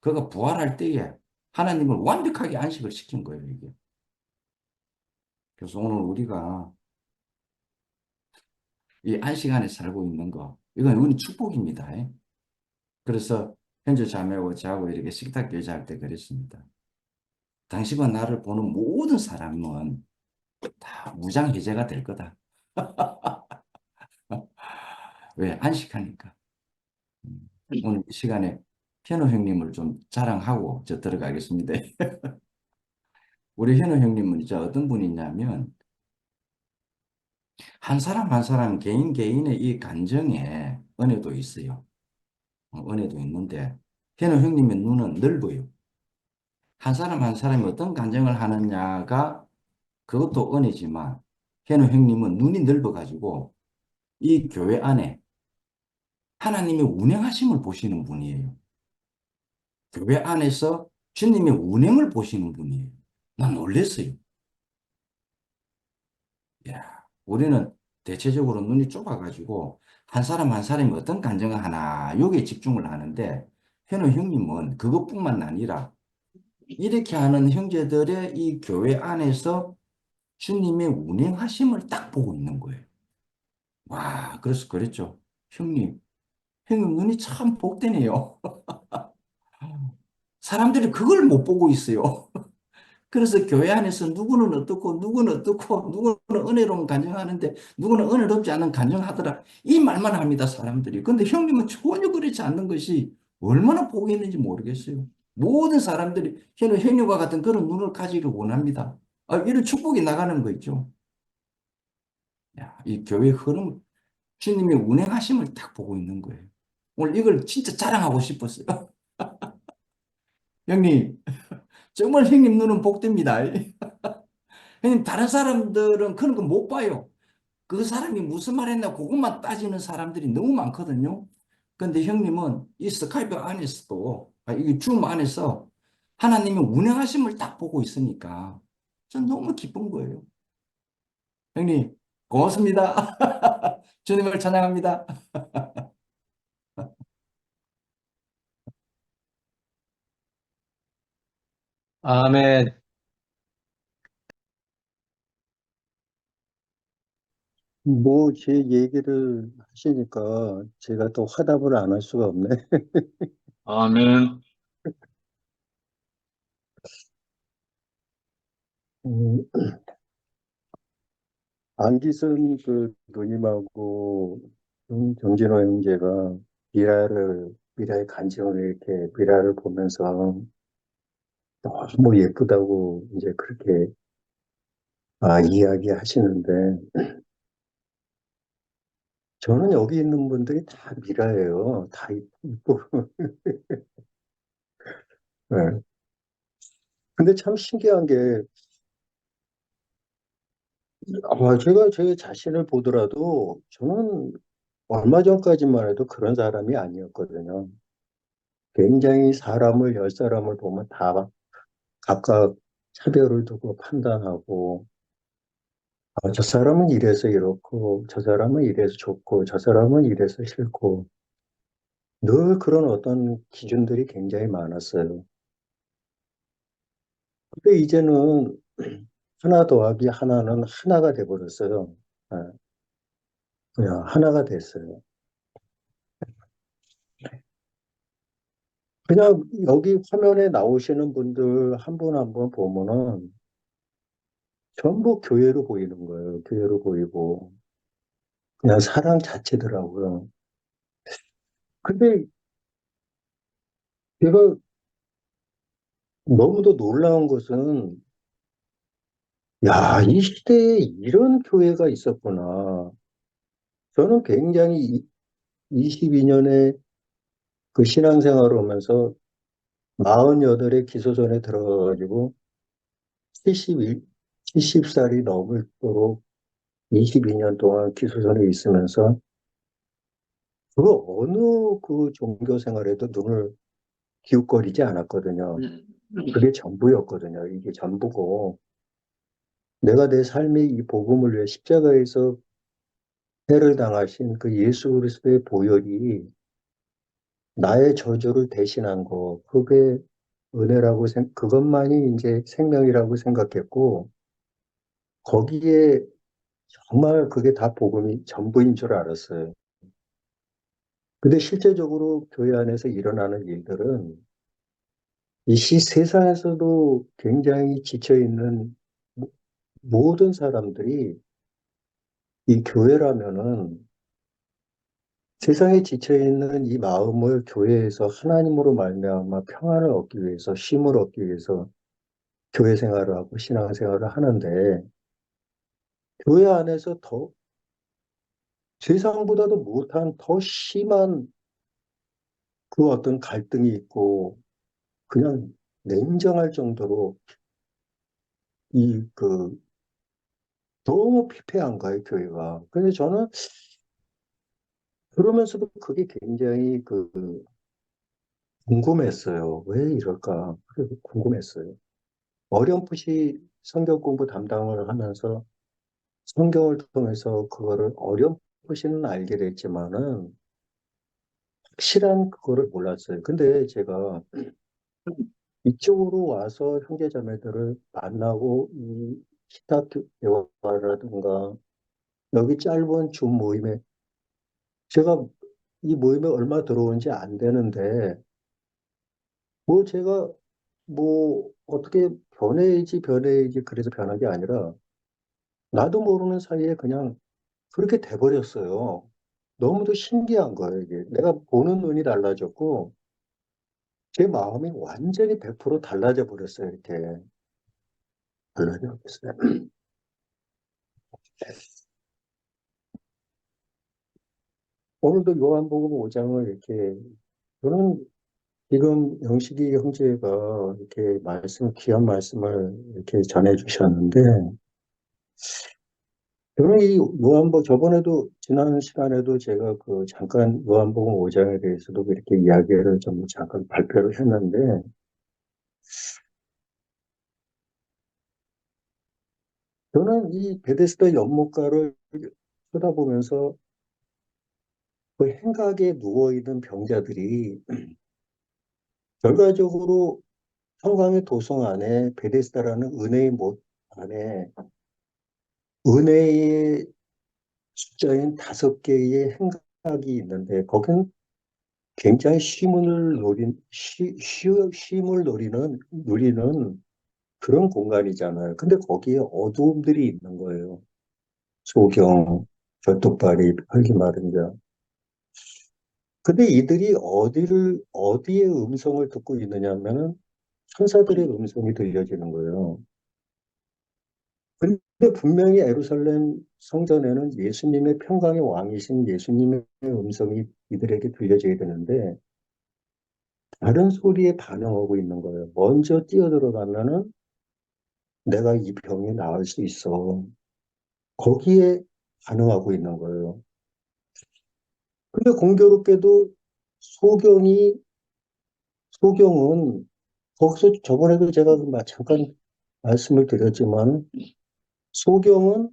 Speaker 5: 그가 부활할 때에 하나님을 완벽하게 안식을 시킨 거예요, 이게. 그래서 오늘 우리가 이 안식 안에 살고 있는 거, 이건 우리 축복입니다. 그래서 현재 자매하고 저하고 이렇게 식탁 교제할 때 그랬습니다. 당신과 나를 보는 모든 사람은 다 무장해제가 될 거다. 왜? 안식하니까. 오늘 이 시간에 현우 형님을 좀 자랑하고 저 들어가겠습니다. 우리 현우 형님은 이제 어떤 분이냐면 한 사람 한 사람 개인 개인의 이 감정에 은혜도 있어요. 은혜도 있는데 현우 형님의 눈은 넓어요. 한 사람 한 사람이 어떤 감정을 하느냐가 그것도 은혜지만 현우 형님은 눈이 넓어가지고 이 교회 안에 하나님의 운행하심을 보시는 분이에요. 교회 안에서 주님의 운행을 보시는 분이에요. 난 놀랐어요. 야, 우리는 대체적으로 눈이 좁아가지고 한 사람 한 사람이 어떤 간증을 하나 여기에 집중을 하는데 현우 형님은 그것뿐만 아니라 이렇게 하는 형제들의 이 교회 안에서 주님의 운행하심을 딱 보고 있는 거예요. 와, 그래서 그랬죠. 형님 눈이 참 복되네요. 사람들이 그걸 못 보고 있어요. 그래서 교회 안에서 누구는 어떻고 누구는 어떻고 누구는 은혜로운 간증하는데 누구는 은혜롭지 않은 간증하더라. 이 말만 합니다, 사람들이. 근데 형님은 전혀 그렇지 않는 것이 얼마나 복이 있는지 모르겠어요. 모든 사람들이 형님과 같은 그런 눈을 가지기를 원합니다. 아, 이런 축복이 나가는 거 있죠. 야, 이 교회 흐름, 주님의 운행하심을 딱 보고 있는 거예요. 오늘 이걸 진짜 자랑하고 싶었어요. 형님, 정말 형님 눈은 복됩니다. 형님, 다른 사람들은 그런 거 못 봐요. 그 사람이 무슨 말 했나 그것만 따지는 사람들이 너무 많거든요. 근데 형님은 이 스카이프 안에서도, 이 줌 안에서 하나님의 운행하심을 딱 보고 있으니까 전 너무 기쁜 거예요. 형님, 고맙습니다. 주님을 찬양합니다.
Speaker 2: 아멘.
Speaker 7: 뭐, 제 얘기를 하시니까 제가 또 화답을 안 할 수가 없네.
Speaker 2: 아멘.
Speaker 7: 음, 안기선 그 누님하고 정진호 형제가 미라의 간증을 이렇게 미라를 보면서 너무 예쁘다고 이제 그렇게 이야기하시는데 저는 여기 있는 분들이 다 미라예요. 다 이쁘고. 네. 근데 참 신기한 게 제가 제 자신을 보더라도 저는 얼마 전까지만 해도 그런 사람이 아니었거든요. 굉장히 열 사람을 보면 다 각각 차별을 두고 판단하고, 저 사람은 이래서 이렇고, 저 사람은 이래서 좋고, 저 사람은 이래서 싫고, 늘 그런 어떤 기준들이 굉장히 많았어요. 근데 이제는 하나 더하기 하나는 하나가 돼버렸어요. 예, 그냥 하나가 됐어요. 그냥 여기 화면에 나오시는 분들 한 분 한 분 보면은 전부 교회로 보이는 거예요. 교회로 보이고. 그냥 사랑 자체더라고요. 근데 제가 너무도 놀라운 것은, 야, 이 시대에 이런 교회가 있었구나. 저는 굉장히 22년에 그 신앙생활을 하면서 48에 기소전에 들어가가지고 71, 70살이 넘도록 22년 동안 기소전에 있으면서 그 어느 그 종교 생활에도 눈을 기웃거리지 않았거든요. 그게 전부였거든요. 이게 전부고. 내가 내 삶의 이 복음을 위해 십자가에서 해를 당하신 그 예수 그리스도의 보혈이 나의 저주를 대신한 거, 그게 은혜라고 그것만이 이제 생명이라고 생각했고, 거기에 정말 그게 다 복음이 전부인 줄 알았어요. 근데 실제적으로 교회 안에서 일어나는 일들은 이 세상에서도 굉장히 지쳐있는 모든 사람들이 이 교회라면은 세상에 지쳐있는 이 마음을 교회에서 하나님으로 말미암아 평안을 얻기 위해서 쉼을 얻기 위해서 교회 생활을 하고 신앙 생활을 하는데 교회 안에서 더 세상보다도 못한 더 심한 그 어떤 갈등이 있고 그냥 냉정할 정도로 이 그 너무 피폐한 거예요, 교회가. 근데 저는 그러면서도 그게 굉장히 궁금했어요. 왜 이럴까? 그래서 궁금했어요. 어렴풋이 성경 공부 담당을 하면서 성경을 통해서 그거를 어렴풋이는 알게 됐지만은 확실한 그거를 몰랐어요. 근데 제가 이쪽으로 와서 형제자매들을 만나고 이 기타 대화라든가 여기 짧은 줌 모임에 제가 이 모임에 얼마 들어온지 안 되는데 뭐 제가 뭐 어떻게 변해야지 그래서 변한 게 아니라 나도 모르는 사이에 그냥 그렇게 돼버렸어요. 너무도 신기한 거예요, 이게. 내가 보는 눈이 달라졌고 제 마음이 완전히 100% 달라져 버렸어요, 이렇게. 달라져 버렸어요. 오늘도 요한복음 5장을 이렇게 저는 지금 영식이 형제가 이렇게 귀한 말씀을 이렇게 전해 주셨는데, 저는 이 저번에도, 지난 시간에도 제가 잠깐 요한복음 5장에 대해서도 이렇게 이야기를 좀 잠깐 발표를 했는데, 저는 이 베데스다 연못가를 쳐다보면서 그 행각에 누워있는 병자들이 결과적으로 성강의 도성 안에 베데스다라는 은혜의 못 안에 은혜의 숫자인 5개의 행각이 있는데 거긴 굉장히 쉼을 누리는 그런 공간이잖아요. 근데 거기에 어두움들이 있는 거예요. 소경, 저뚝발이, 헐기마른자. 근데 이들이 어디에 음성을 듣고 있느냐 하면은 천사들의 음성이 들려지는 거예요. 근데 분명히 예루살렘 성전에는 예수님의 평강의 왕이신 예수님의 음성이 이들에게 들려져야 되는데 다른 소리에 반응하고 있는 거예요. 먼저 뛰어들어가면은 내가 이 병이 나을 수 있어. 거기에 반응하고 있는 거예요. 근데 공교롭게도 소경이, 소경은 거기서 저번에도 제가 잠깐 말씀을 드렸지만 소경은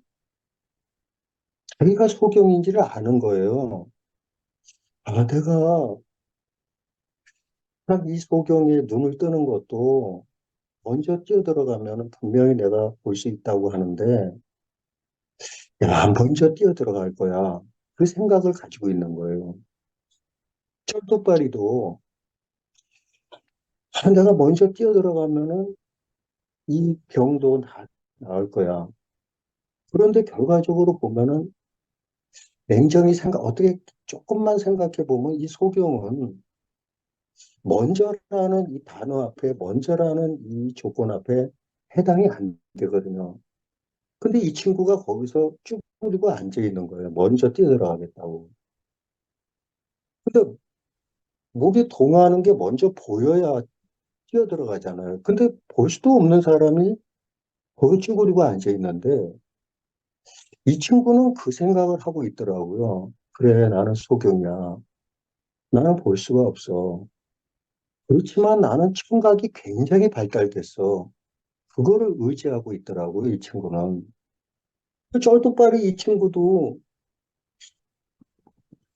Speaker 7: 자기가 소경인지를 아는 거예요. 아, 내가 딱 이 소경에 눈을 뜨는 것도 먼저 뛰어들어가면 분명히 내가 볼 수 있다고 하는데, 야, 먼저 뛰어들어갈 거야. 그 생각을 가지고 있는 거예요. 철도파리도, 아, 내가 먼저 뛰어들어가면은 이 병도 나을 거야. 그런데 결과적으로 보면은 어떻게 조금만 생각해 보면 이 소경은 먼저라는 이 단어 앞에, 먼저라는 이 조건 앞에 해당이 안 되거든요. 근데 이 친구가 거기서 쭈그리고 앉아 있는 거예요. 먼저 뛰어들어가겠다고. 근데 목이 동하는 게 먼저 보여야 뛰어들어가잖아요. 근데 볼 수도 없는 사람이 거기 쭈그리고 앉아 있는데 이 친구는 그 생각을 하고 있더라고요. 그래, 나는 소경이야. 나는 볼 수가 없어. 그렇지만 나는 청각이 굉장히 발달됐어. 그거를 의지하고 있더라고요, 이 친구는. 그 쩔뚝발이 이 친구도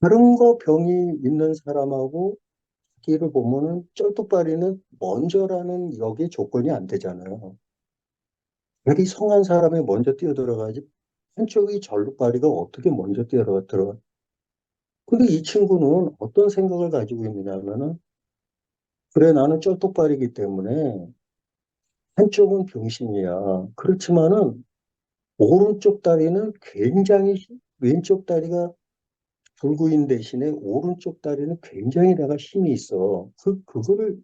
Speaker 7: 다른 거 병이 있는 사람하고 기를 보면은 쩔뚝발이는 먼저라는 여기 조건이 안 되잖아요. 여기 성한 사람이 먼저 뛰어들어가지 한쪽이 절뚝발이가 어떻게 먼저 뛰어들어가. 근데 이 친구는 어떤 생각을 가지고 있느냐면은 그래 나는 쩔뚝발이기 때문에 한쪽은 병신이야. 그렇지만은 오른쪽 다리는 왼쪽 다리가 불구인 대신에 오른쪽 다리는 굉장히 내가 힘이 있어. 그거를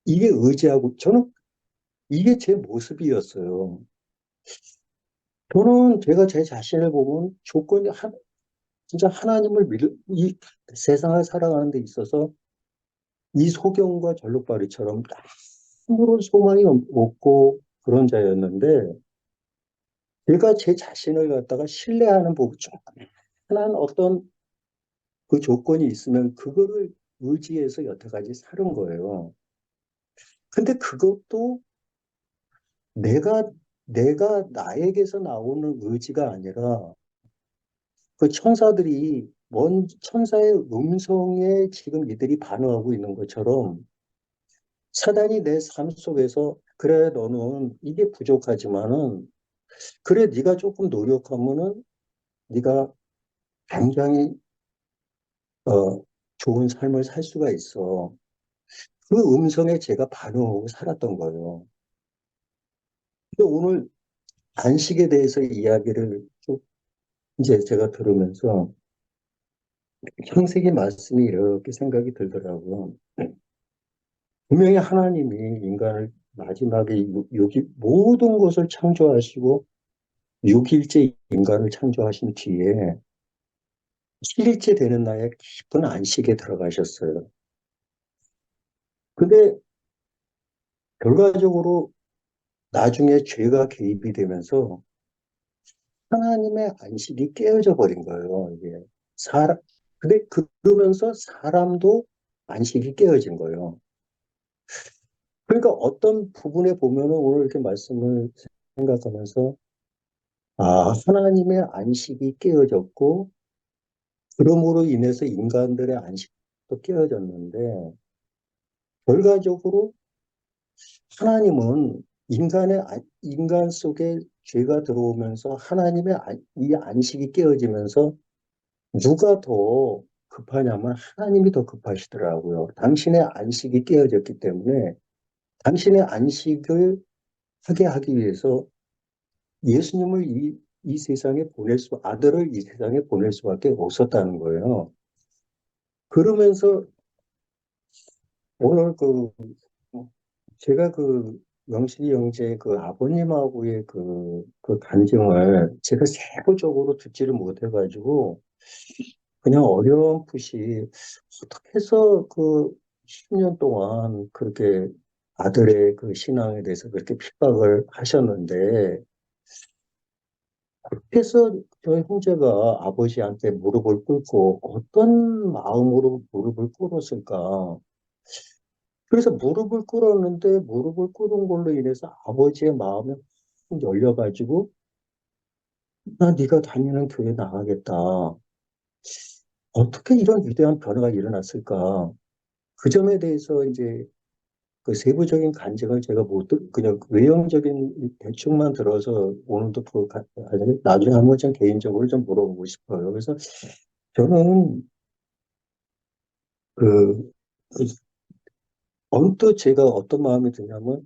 Speaker 7: 이게 의지하고 저는 이게 제 모습이었어요. 저는 제가 제 자신을 보면 진짜 이 세상을 살아가는 데 있어서 이 소경과 절룩바리처럼 아무런 소망이 없고 그런 자였는데 제가 제 자신을 갖다가 신뢰하는 부분 중 하나는 어떤 그 조건이 있으면 그거를 의지해서 여태까지 살은 거예요. 근데 그것도 내가 나에게서 나오는 의지가 아니라 그 천사들이 천사의 음성에 지금 이들이 반응하고 있는 것처럼 사단이 내 삶 속에서 그래 너는 이게 부족하지만은 그래 네가 조금 노력하면은 네가 굉장히 좋은 삶을 살 수가 있어. 그 음성에 제가 반응하고 살았던 거예요. 근데 오늘 안식에 대해서 이야기를 쭉 이제 제가 들으면서 창세기 말씀이 이렇게 생각이 들더라고요. 분명히 하나님이 인간을 마지막에 모든 것을 창조하시고 6일째 인간을 창조하신 뒤에 7일째 되는 날에 깊은 안식에 들어가셨어요. 근데 결과적으로 나중에 죄가 개입이 되면서 하나님의 안식이 깨어져 버린 거예요, 이게. 사람, 근데 그러면서 사람도 안식이 깨어진 거예요. 그러니까 어떤 부분에 보면은 오늘 이렇게 말씀을 생각하면서, 하나님의 안식이 깨어졌고, 그러므로 인해서 인간들의 안식도 깨어졌는데, 결과적으로 하나님은 인간 속에 죄가 들어오면서 하나님의 이 안식이 깨어지면서 누가 더 급하냐면 하나님이 더 급하시더라고요. 당신의 안식이 깨어졌기 때문에 당신의 안식을 하게 하기 위해서 예수님을 이 세상에 아들을 이 세상에 보낼 수밖에 없었다는 거예요. 그러면서 오늘 제가 영식이 형제 아버님하고의 그 간증을 제가 세부적으로 듣지를 못해가지고 그냥 어렴풋이 어떻게 해서 10년 동안 그렇게 아들의 그 신앙에 대해서 그렇게 핍박을 하셨는데 그렇게 해서 저희 형제가 아버지한테 무릎을 꿇고 어떤 마음으로 무릎을 꿇었을까? 그래서 무릎을 꿇었는데 무릎을 꿇은 걸로 인해서 아버지의 마음이 확 열려가지고 나 네가 다니는 교회 나가겠다. 어떻게 이런 위대한 변화가 일어났을까? 그 점에 대해서 이제 그 세부적인 간증을 제가 그냥 외형적인 대충만 들어서 오늘도 나중에 한번 좀 개인적으로 좀 물어보고 싶어요. 그래서 저는 그 언뜻 제가 어떤 마음이 드냐면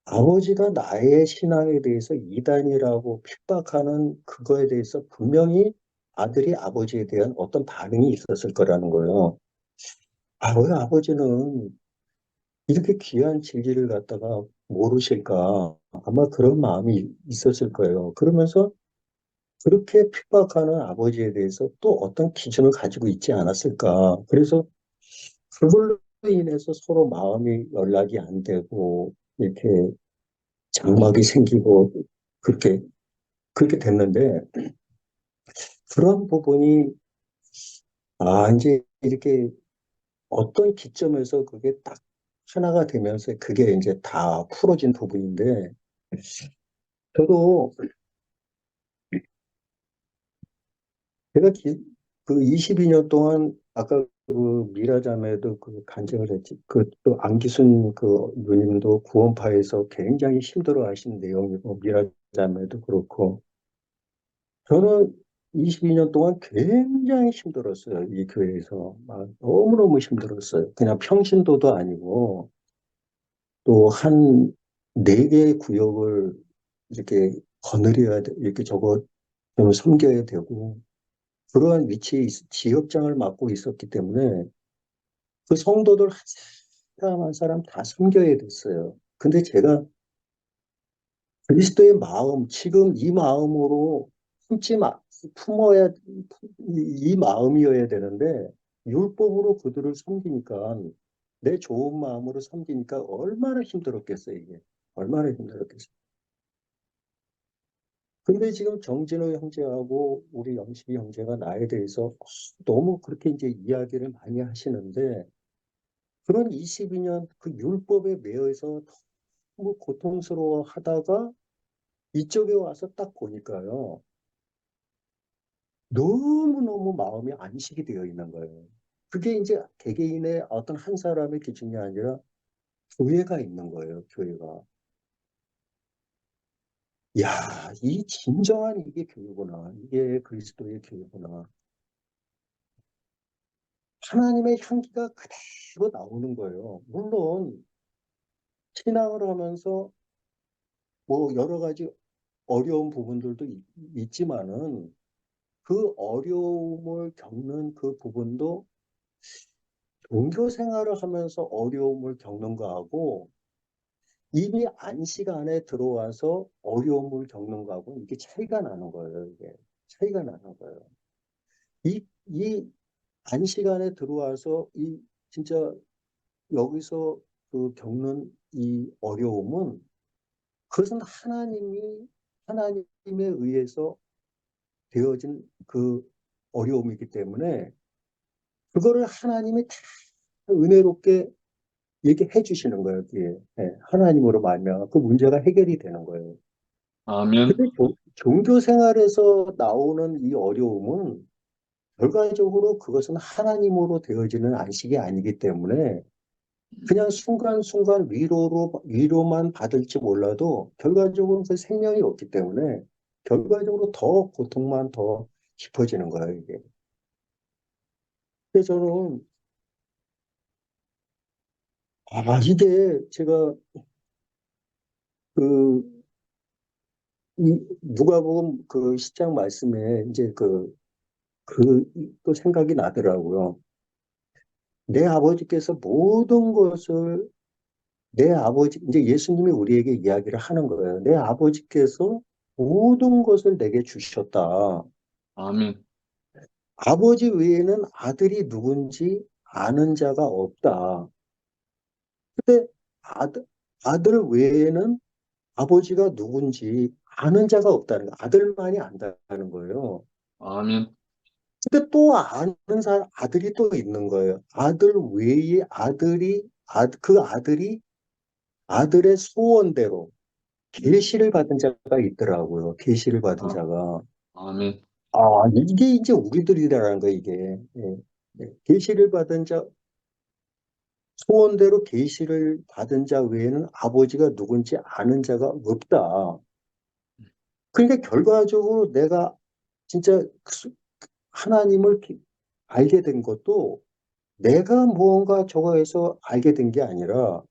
Speaker 7: 아버지가 나의 신앙에 대해서 이단이라고 핍박하는 그거에 대해서 분명히 아들이 아버지에 대한 어떤 반응이 있었을 거라는 거예요. 왜 아버지는 이렇게 귀한 진리를 갖다가 모르실까? 아마 그런 마음이 있었을 거예요. 그러면서 그렇게 핍박하는 아버지에 대해서 또 어떤 기준을 가지고 있지 않았을까? 그래서 그걸로 인해서 서로 마음이 연락이 안 되고 이렇게 장막이 생기고 그렇게 됐는데 그런 부분이 이제 이렇게 어떤 기점에서 그게 딱 하나가 되면서 그게 이제 다 풀어진 부분인데 저도 제가 그 22년 동안 아까 그 미라자매도 그 간증을 했지. 또 안기순 그 누님도 구원파에서 굉장히 힘들어 하신 내용이고 미라자매도 그렇고 저는 22년 동안 굉장히 힘들었어요. 이 교회에서 막 너무너무 힘들었어요. 그냥 평신도도 아니고 또 한 네 개의 구역을 이렇게 이렇게 좀 섬겨야 되고 그러한 위치에 지역장을 맡고 있었기 때문에 그 성도들 한 사람 한 사람 다 섬겨야 됐어요. 근데 제가 그리스도의 마음, 지금 이 마음으로 품어야, 이 마음이어야 되는데, 율법으로 그들을 섬기니까, 내 좋은 마음으로 섬기니까 얼마나 힘들었겠어요, 이게. 얼마나 힘들었겠어요. 근데 지금 정진호 형제하고 우리 영식이 형제가 나에 대해서 너무 그렇게 이제 이야기를 많이 하시는데 그런 22년 그 율법에 매여서 너무 고통스러워 하다가 이쪽에 와서 딱 보니까요. 너무너무 마음이 안식이 되어 있는 거예요. 그게 이제 개개인의 어떤 한 사람의 기준이 아니라 교회가 있는 거예요, 교회가. 야, 이 진정한 이게 교회구나. 이게 그리스도의 교회구나. 하나님의 향기가 그대로 나오는 거예요. 물론, 신앙을 하면서 뭐 여러 가지 어려운 부분들도 있지만은 그 어려움을 겪는 그 부분도 종교 생활을 하면서 어려움을 겪는 거하고 이미 안식 안에 들어와서 어려움을 겪는 거하고 이게 차이가 나는 거예요, 이게. 차이가 나는 거예요. 이 안식 안에 들어와서 진짜 여기서 그 겪는 이 어려움은 그것은 하나님에 의해서 되어진 그 어려움이기 때문에 그거를 하나님이 다 은혜롭게 얘기해 주시는 거예요, 그게. 예, 하나님으로 말미암아 그 문제가 해결이 되는 거예요.
Speaker 2: 아멘.
Speaker 7: 근데 종교 생활에서 나오는 이 어려움은 결과적으로 그것은 하나님으로 되어지는 안식이 아니기 때문에 그냥 순간순간 위로만 받을지 몰라도 결과적으로 그 생명이 없기 때문에 결과적으로 더 고통만 더 깊어지는 거예요, 이게. 그래서 저는, 이게 제가 그, 누가복음 그 10장 말씀에 이제 또 생각이 나더라고요. 내 아버지께서 모든 것을 이제 예수님이 우리에게 이야기를 하는 거예요. 내 아버지께서 모든 것을 내게 주셨다.
Speaker 2: 아멘.
Speaker 7: 아버지 외에는 아들이 누군지 아는 자가 없다. 근데 아들 외에는 아버지가 누군지 아는 자가 없다는 거. 아들만이 안다는 거예요.
Speaker 2: 아멘.
Speaker 7: 근데 또 아는 아들이 또 있는 거예요. 아들 외에 그 아들이 아들의 소원대로 계시를 받은 자가 있더라고요. 계시를 받은
Speaker 2: 아,
Speaker 7: 자가.
Speaker 2: 아멘.
Speaker 7: 이게 이제 우리들이라는 거예요, 이게. 예. 계시를 받은 자, 소원대로 계시를 받은 자 외에는 아버지가 누군지 아는 자가 없다. 그러니까 결과적으로 내가 진짜 하나님을 알게 된 것도 내가 무언가 저거해서 알게 된 게 아니라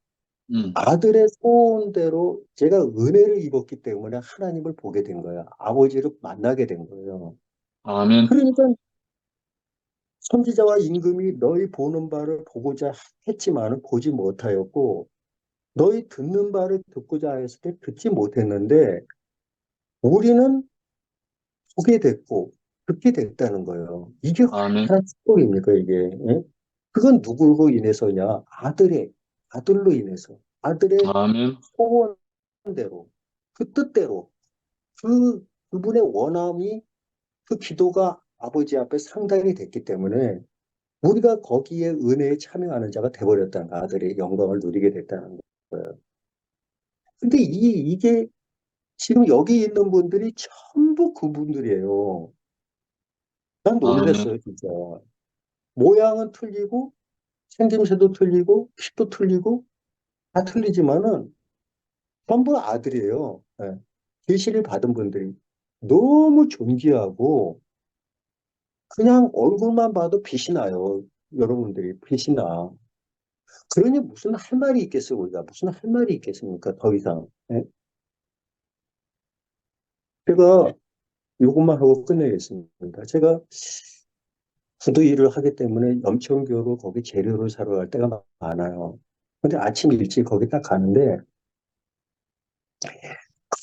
Speaker 2: 음.
Speaker 7: 아들의 소원대로 제가 은혜를 입었기 때문에 하나님을 보게 된 거야. 아버지를 만나게 된 거예요.
Speaker 2: 아멘.
Speaker 7: 그러니까 선지자와 임금이 너희 보는 바를 보고자 했지만은 보지 못하였고 너희 듣는 바를 듣고자 했을 때 듣지 못했는데 우리는 보게 됐고 듣게 됐다는 거예요. 이게
Speaker 2: 아멘.
Speaker 7: 얼마나 축복입니까 이게. 예? 그건 누구로 인해서냐? 아들로 인해서 아들의
Speaker 2: 아멘.
Speaker 7: 소원대로 그 뜻대로 그분의 원함이 그 기도가 아버지 앞에 상달이 됐기 때문에 우리가 거기에 은혜에 참여하는 자가 돼버렸다는 거, 아들의 영광을 누리게 됐다는 거. 근데 이게 지금 여기 있는 분들이 전부 그분들이에요. 난
Speaker 2: 아멘.
Speaker 7: 놀랐어요, 진짜. 모양은 틀리고, 생김새도 틀리고, 키도 틀리고, 다 틀리지만은 전부 아들이에요. 예. 계시를 받은 분들이. 너무 존귀하고, 그냥 얼굴만 봐도 빛이 나요. 여러분들이 빛이 나. 그러니 무슨 할 말이 있겠어요, 우리가. 무슨 할 말이 있겠습니까, 더 이상. 예? 제가 이것만 하고 끝내겠습니다. 제가 구두 일을 하기 때문에 염천교로 거기 재료를 사러 갈 때가 많아요. 근데 아침 일찍 거기 딱 가는데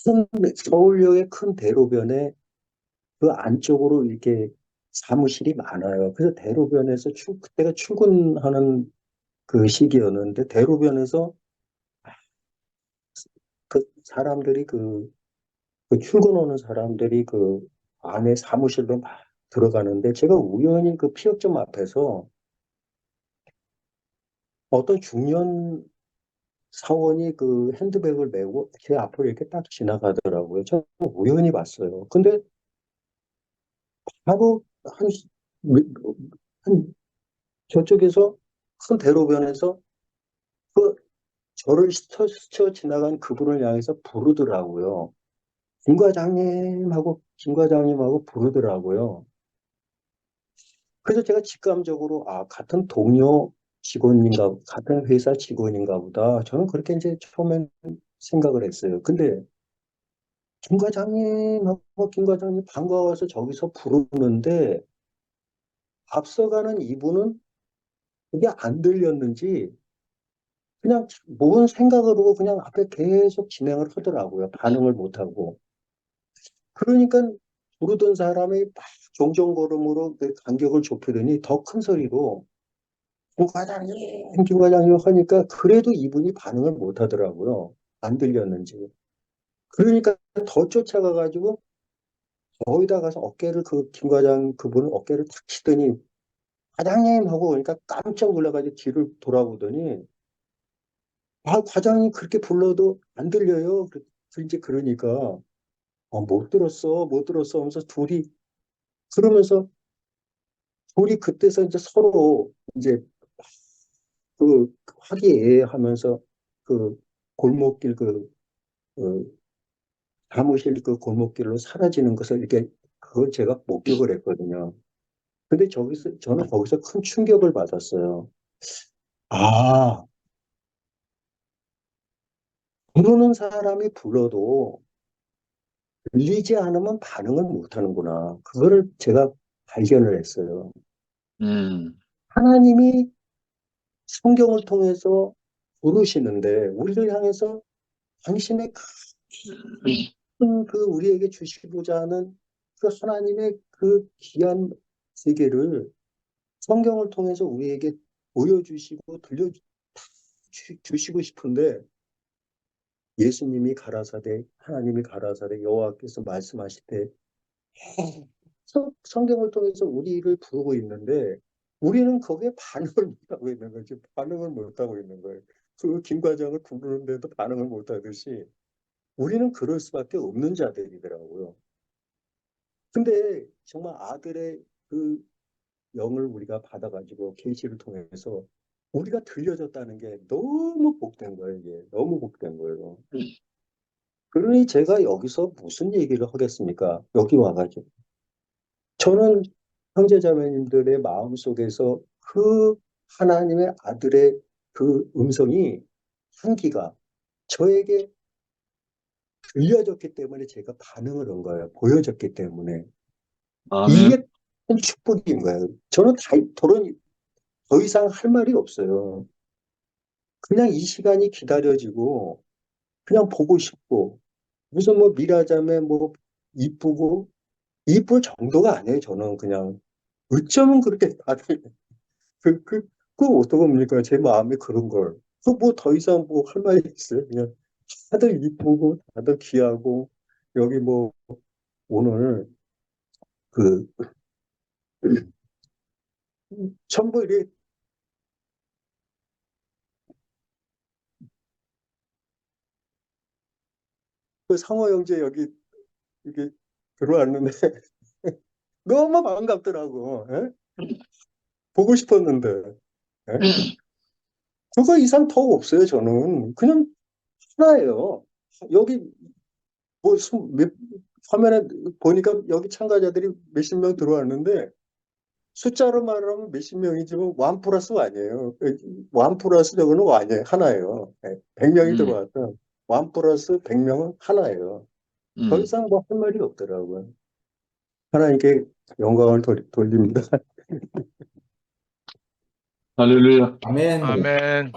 Speaker 7: 큰 서울역의 큰 대로변에 그 안쪽으로 이렇게 사무실이 많아요. 그래서 대로변에서 그때가 출근하는 그 시기였는데 대로변에서 그 사람들이 그 그 출근하는 사람들이 그 안에 사무실로 막 들어가는데 제가 우연히 그 피업점 앞에서 어떤 중년 사원이 그 핸드백을 메고 제 앞으로 이렇게 딱 지나가더라고요. 저 우연히 봤어요. 근데 바로 한 저쪽에서 큰 대로변에서 그 저를 스쳐 지나간 그분을 향해서 부르더라고요. 김 과장님하고 부르더라고요. 그래서 제가 직감적으로 아, 같은 동료 직원인가, 같은 회사 직원인가 보다. 저는 그렇게 이제 처음엔 생각을 했어요. 근데 김 과장님 반가워서 저기서 부르는데 앞서가는 이분은 그게 안 들렸는지 그냥 뭔 생각을 하고 그냥 앞에 계속 진행을 하더라고요. 반응을 못하고. 그러니까 부르던 사람이 막 종종걸음으로 그 간격을 좁히더니 더 큰 소리로 김 과장님 하니까 그래도 이분이 반응을 못 하더라고요. 안 들렸는지. 그러니까 더 쫓아가가지고 거기다 가서 어깨를 김 과장 그분은 어깨를 탁 치더니 과장님 하고 그러니까 깜짝 놀라가지고 뒤를 돌아보더니 아 과장님 그렇게 불러도 안 들려요. 이제 그러니까 못 들었어 하면서 그러면서 둘이 그때서 이제 서로 이제 그 화기애애하면서 그 골목길 그 사무실 그 골목길로 사라지는 것을 이렇게 그걸 제가 목격을 했거든요. 근데 저는 거기서 큰 충격을 받았어요. 아, 부르는 사람이 불러도 들리지 않으면 반응을 못 하는구나. 그거를 제가 발견을 했어요.
Speaker 2: 음,
Speaker 7: 하나님이 성경을 통해서 부르시는데 우리를 향해서 당신의 큰 그 우리에게 주시고자 하는 그 하나님의 그 귀한 세계를 성경을 통해서 우리에게 보여주시고 들려주시고 싶은데 예수님이 가라사대 하나님이 가라사대 여호와께서 말씀하실 때 성경을 통해서 우리를 부르고 있는데 우리는 거기에 반응을 못하고 있는 거지. 반응을 못하고 있는 거예요. 그 김 과장을 부르는데도 반응을 못하듯이 우리는 그럴 수밖에 없는 자들이더라고요. 근데 정말 아들의 그 영을 우리가 받아가지고 계시를 통해서 우리가 들려졌다는 게 너무 복된 거예요. 이게 너무 복된 거예요. 그러니 제가 여기서 무슨 얘기를 하겠습니까? 여기 와가지고 저는 형제자매님들의 마음속에서 그 하나님의 아들의 그 음성이 향기가 저에게 들려졌기 때문에 제가 반응을 한 거예요. 보여졌기 때문에.
Speaker 2: 아멘.
Speaker 7: 이게 큰 축복인 거예요. 저는 더 이상 할 말이 없어요. 그냥 이 시간이 기다려지고, 그냥 보고 싶고, 무슨 뭐 미라자매 뭐 이쁘고, 이쁠 정도가 아니에요. 저는 그냥. 어쩌면 그렇게 다들, 그, 그, 어떡합니까? 제 마음에 그런 걸. 그 뭐 더 이상 뭐 할 말이 있어요. 그냥 다들 이쁘고, 다들 귀하고, 여기 뭐 오늘 그, 전부 이렇게 그 상호 형제 여기 이렇게 들어왔는데 너무 반갑더라고. 예? 보고 싶었는데. 예? 그거 이상 더 없어요, 저는. 그냥 하나예요. 여기 뭐 화면에 보니까 여기 참가자들이 몇십 명 들어왔는데 숫자로 말하면 몇십 명이지만 원 플러스 아니에요. 원 플러스 저거는 아니에요. 하나예요. 100명이
Speaker 2: 음,
Speaker 7: 들어왔다. 원 플러스 100명은 하나예요. 더
Speaker 2: 음.
Speaker 7: 이상 뭐 할 말이 없더라고요. 하나님께 영광을 돌립니다.
Speaker 2: 할렐루야.
Speaker 6: 아멘.
Speaker 8: 아멘.